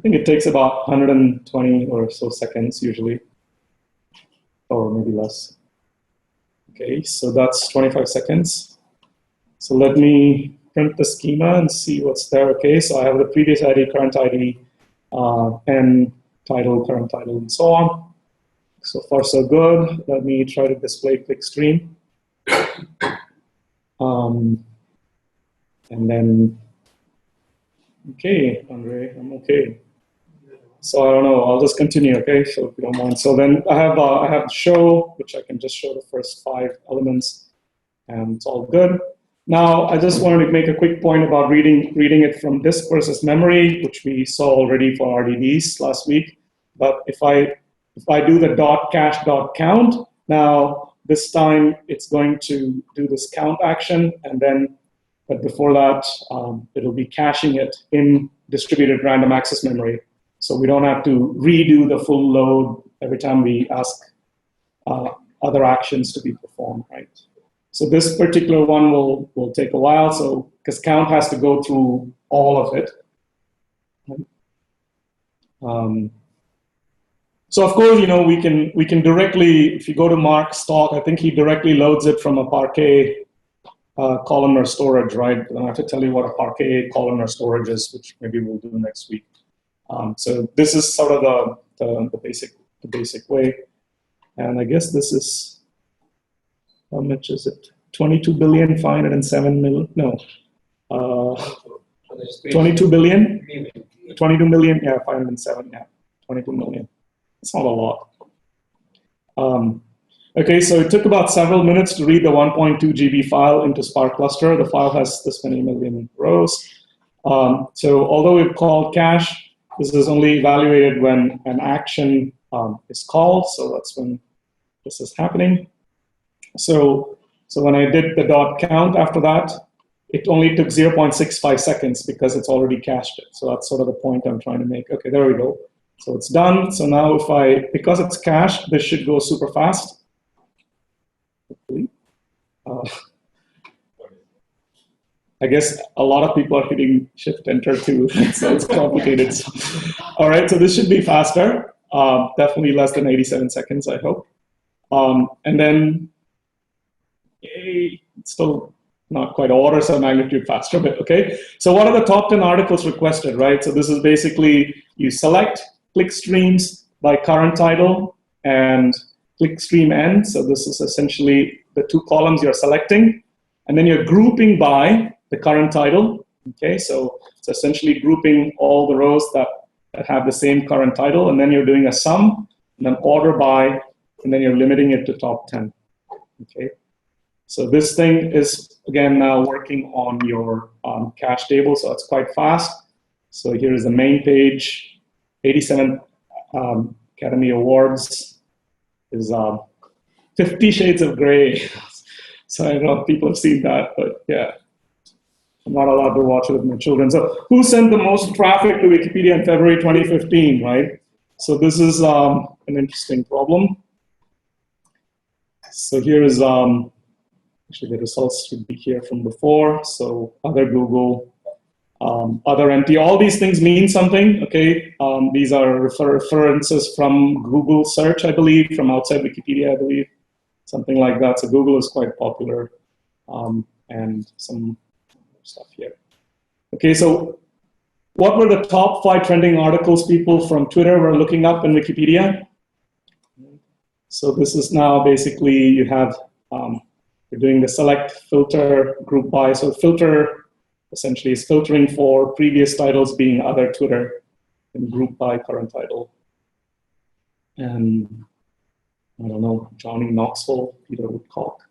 think it takes about 120 or so seconds usually, or maybe less. Okay, so that's 25 seconds. So let me print the schema and see what's there. Okay, so I have the previous ID, current ID, and title, current title, and so on. So far, so good. Let me try to display clickstream. And then, okay, Andre, I'm okay. So I don't know, I'll just continue, okay, so if you don't mind. So then I have show, which I can just show the first 5 elements, and it's all good. Now, I just wanted to make a quick point about reading it from disk versus memory, which we saw already for RDDs last week. But if I do the .cache.count, now this time it's going to do this count action, and then, but before that, it'll be caching it in distributed random access memory. So we don't have to redo the full load every time we ask other actions to be performed, right? So this particular one will take a while, so because count has to go through all of it. So of course, we can directly, if you go to Mark's talk, I think he directly loads it from a Parquet columnar storage, right? I don't have to tell you what a Parquet columnar storage is, which maybe we'll do next week. So this is sort of the basic way, and I guess this is. How much is it? 22,507 million? No. 22 billion? 22 million? Yeah, 507. Yeah, 22 million. It's not a lot. Okay, so it took about several minutes to read the 1.2 GB file into Spark cluster. The file has this many million rows. So although we've called cache, this is only evaluated when an action is called. So that's when this is happening. So when I did the .count after that, it only took 0.65 seconds because it's already cached it. So that's sort of the point I'm trying to make. Okay, there we go. So it's done. So now because it's cached, this should go super fast. Hopefully. I guess a lot of people are hitting Shift-Enter too, so it's complicated. So, all right, so this should be faster. Definitely less than 87 seconds, I hope. And then Yay, it's still not quite orders of magnitude faster, but okay. So what are the top 10 articles requested, right? So this is basically, you select click streams by current title and click stream end. So this is essentially the two columns you're selecting. And then you're grouping by the current title. Okay, so it's essentially grouping all the rows that have the same current title. And then you're doing a sum, and then order by, and then you're limiting it to top 10. Okay. So this thing is, again, now working on your cache table, so it's quite fast. So here is the main page, 87 Academy Awards is 50 Shades of Grey. So I don't know if people have seen that, but yeah. I'm not allowed to watch it with my children. So who sent the most traffic to Wikipedia in February 2015, right? So this is an interesting problem. So here is, actually the results should be here from before. So other Google, other empty, all these things mean something, okay? These are references from Google search, I believe, from outside Wikipedia, I believe, something like that. So Google is quite popular, and some stuff here. Okay, so what were the top 5 trending articles people from Twitter were looking up in Wikipedia? So this is now basically you have, you're doing the select, filter, group by. So filter essentially is filtering for previous titles being other Twitter, and group by current title. And I don't know, Johnny Knoxville, Peter Woodcock.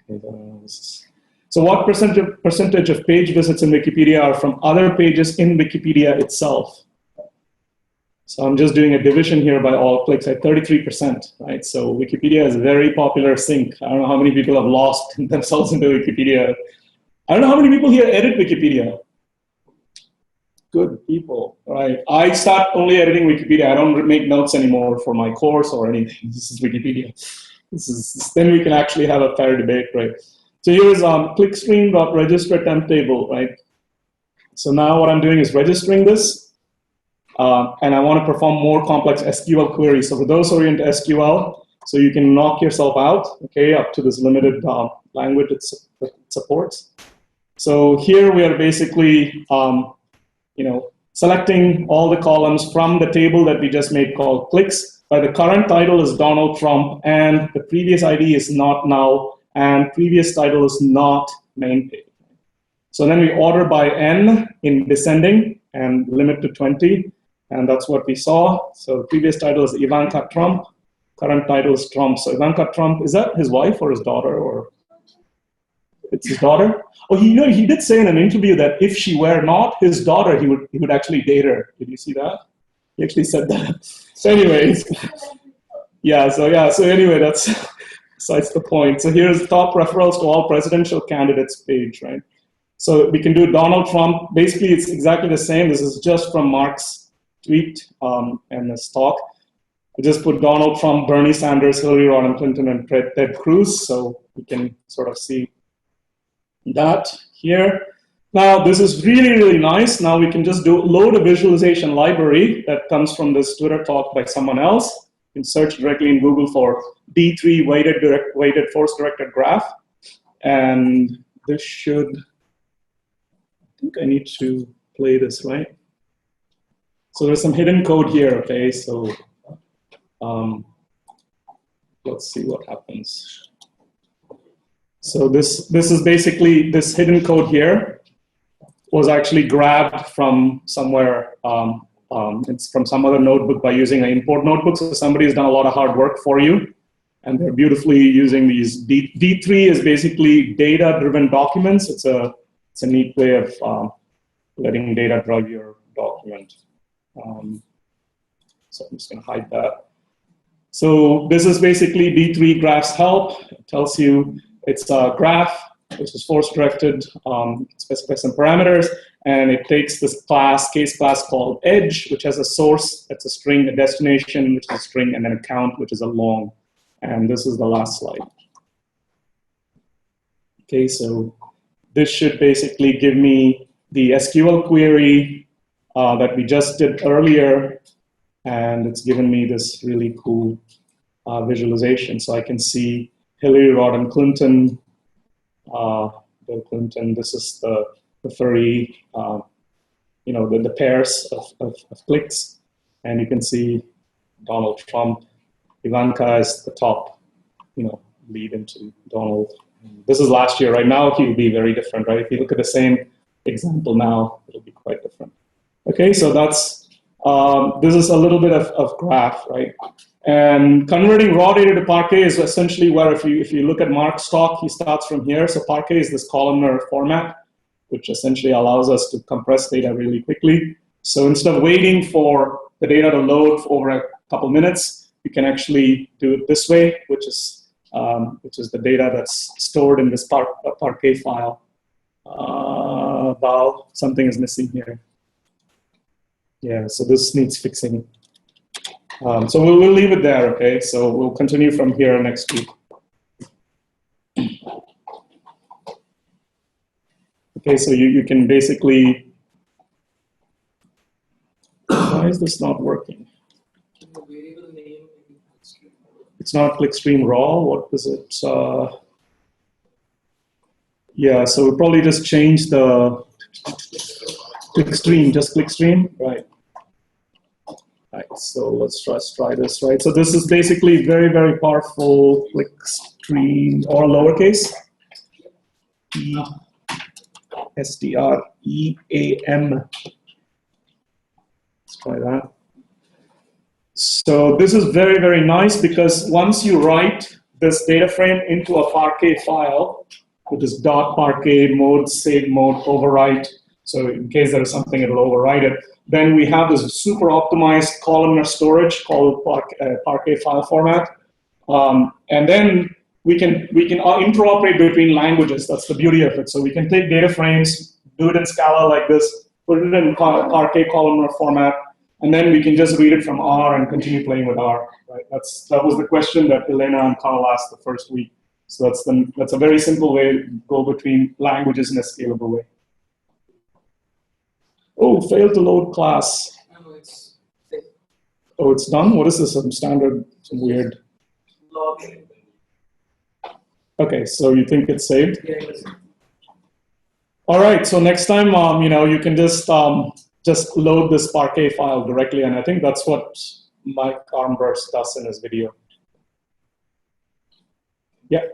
Okay, so what percentage of page visits in Wikipedia are from other pages in Wikipedia itself? So I'm just doing a division here by all clicks at 33%, right? So Wikipedia is a very popular sink. I don't know how many people have lost themselves into Wikipedia. I don't know how many people here edit Wikipedia. Good people, right? I start only editing Wikipedia. I don't make notes anymore for my course or anything. This is Wikipedia. Then we can actually have a fair debate, right? So here is clickstream.register temp table, right? So now what I'm doing is registering this, and I want to perform more complex SQL queries. So for those who are into SQL, so you can knock yourself out, okay, up to this limited language it supports. So here we are basically, selecting all the columns from the table that we just made called clicks. By the current title is Donald Trump, and the previous ID is not now, and previous title is not main page. So then we order by n in descending and limit to 20, and that's what we saw. So the previous title is Ivanka Trump, current title is Trump. So Ivanka Trump, is that his wife or his daughter, or it's his daughter? Oh, he did say in an interview that if she were not his daughter, he would actually date her. Did you see that? He actually said that. So anyways, so anyway, that's besides the point. So here's top referrals to all presidential candidates page, right? So we can do Donald Trump. Basically, it's exactly the same. This is just from Mark's tweet and his talk. We just put Donald Trump, Bernie Sanders, Hillary Rodham Clinton, and Ted Cruz. So we can sort of see that here. Now, this is really, really nice. Now we can just load a visualization library that comes from this Twitter talk by someone else. You can search directly in Google for D3 weighted force-directed graph. And this should, I think I need to play this, right? So there's some hidden code here, okay? So let's see what happens. So this is basically, this hidden code here was actually grabbed from somewhere. It's from some other notebook by using an import notebook. So somebody has done a lot of hard work for you, and they're beautifully using these. D3 is basically data-driven documents. It's a neat way of letting data drive your document. So I'm just going to hide that. So this is basically D3 graphs help. It tells you it's a graph, which is force-directed, specifies some parameters, and it takes this case class called edge, which has a source, that's a string, a destination, which is a string, and then a count, which is a long. And this is the last slide. Okay, so this should basically give me the SQL query that we just did earlier, and it's given me this really cool visualization. So I can see Hillary Rodham Clinton, Bill Clinton. This is the furry, the pairs of clicks, and you can see Donald Trump. Ivanka is the top, lead into Donald. This is last year. Right now, he will be very different, right? If you look at the same example now, it'll be quite different. Okay, so that's this is a little bit of graph, right? And converting raw data to Parquet is essentially where, if you look at Mark's talk, he starts from here. So Parquet is this columnar format, which essentially allows us to compress data really quickly. So instead of waiting for the data to load for over a couple minutes, you can actually do it this way, which is the data that's stored in this Parquet file. Val, something is missing here. Yeah, so this needs fixing. So we'll leave it there, okay? So we'll continue from here next week. Okay, so you can basically, why is this not working? It's not clickstream raw, what is it? Yeah, so we'll probably just change the clickstream, just clickstream, right? Right, so let's try this, right? So this is basically very, very powerful clickstream, or lowercase, STREAM. Let's try that. So this is very, very nice, because once you write this data frame into a Parquet file, which is .parquet mode, save mode, overwrite, so in case there is something, it will overwrite it. Then we have this super optimized columnar storage called Parquet file format. And then we can interoperate between languages. That's the beauty of it. So we can take data frames, do it in Scala like this, put it in Parquet columnar format, and then we can just read it from R and continue playing with R. Right? That was the question that Elena and Carl asked the first week. So that's a very simple way to go between languages in a scalable way. Oh, failed to load class. No, it's oh, it's done? What is this? Some standard, some weird. login. Okay, so you think it's saved? Yeah, it's All right, so next time, you can just load this Parquet file directly, and I think that's what Mike Armbrust does in his video. Yeah.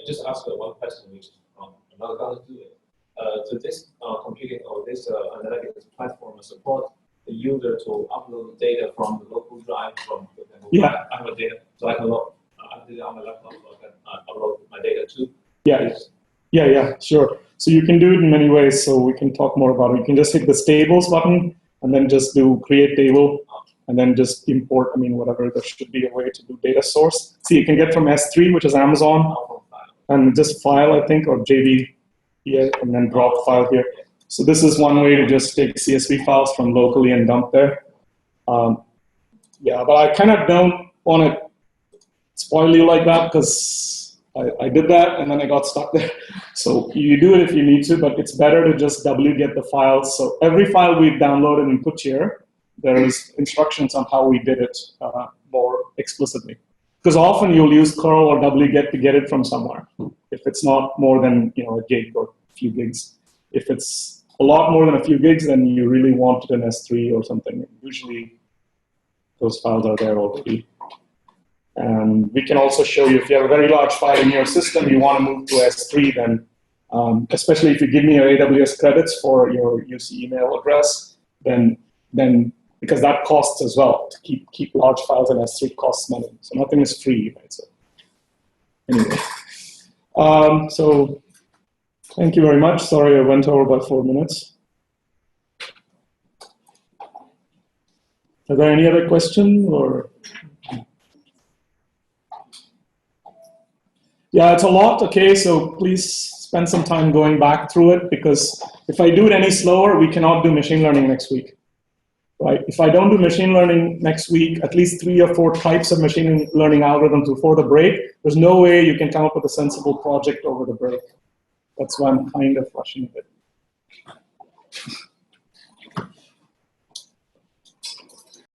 Just ask one question, which I'm not going to do it. So this computing or this analytics platform support the user to upload data from the local drive from, for example, yeah. I have a data, so I can load it on my laptop, so I can upload my data too. Yeah. Yeah, sure. So you can do it in many ways, so we can talk more about it. You can just hit the tables button and then just do create table and then just import, whatever, there should be a way to do data source. See, you can get from S3, which is Amazon, and just file, I think, or JB here, and then drop file here. So this is one way to just take CSV files from locally and dump there. Yeah, but I kind of don't want to spoil you like that, because I did that and then I got stuck there. So you do it if you need to, but it's better to just wget the files. So every file we've downloaded and put here, there is instructions on how we did it more explicitly. Because often you'll use curl or wget to get it from somewhere, if it's not more than a gig or a few gigs. If it's a lot more than a few gigs, then you really want it in S3 or something. Usually those files are there already. And we can also show you, if you have a very large file in your system, you want to move to S3, then especially if you give me your AWS credits for your UC email address, then because that costs as well. To keep large files in S3 costs money. So nothing is free, right? So anyway. So thank you very much. Sorry I went over by 4 minutes. Are there any other questions or? Yeah, it's a lot, okay, so please spend some time going back through it, because if I do it any slower, we cannot do machine learning next week. Right? If I don't do machine learning next week, at least 3 or 4 types of machine learning algorithms before the break, there's no way you can come up with a sensible project over the break. That's why I'm kind of rushing a bit.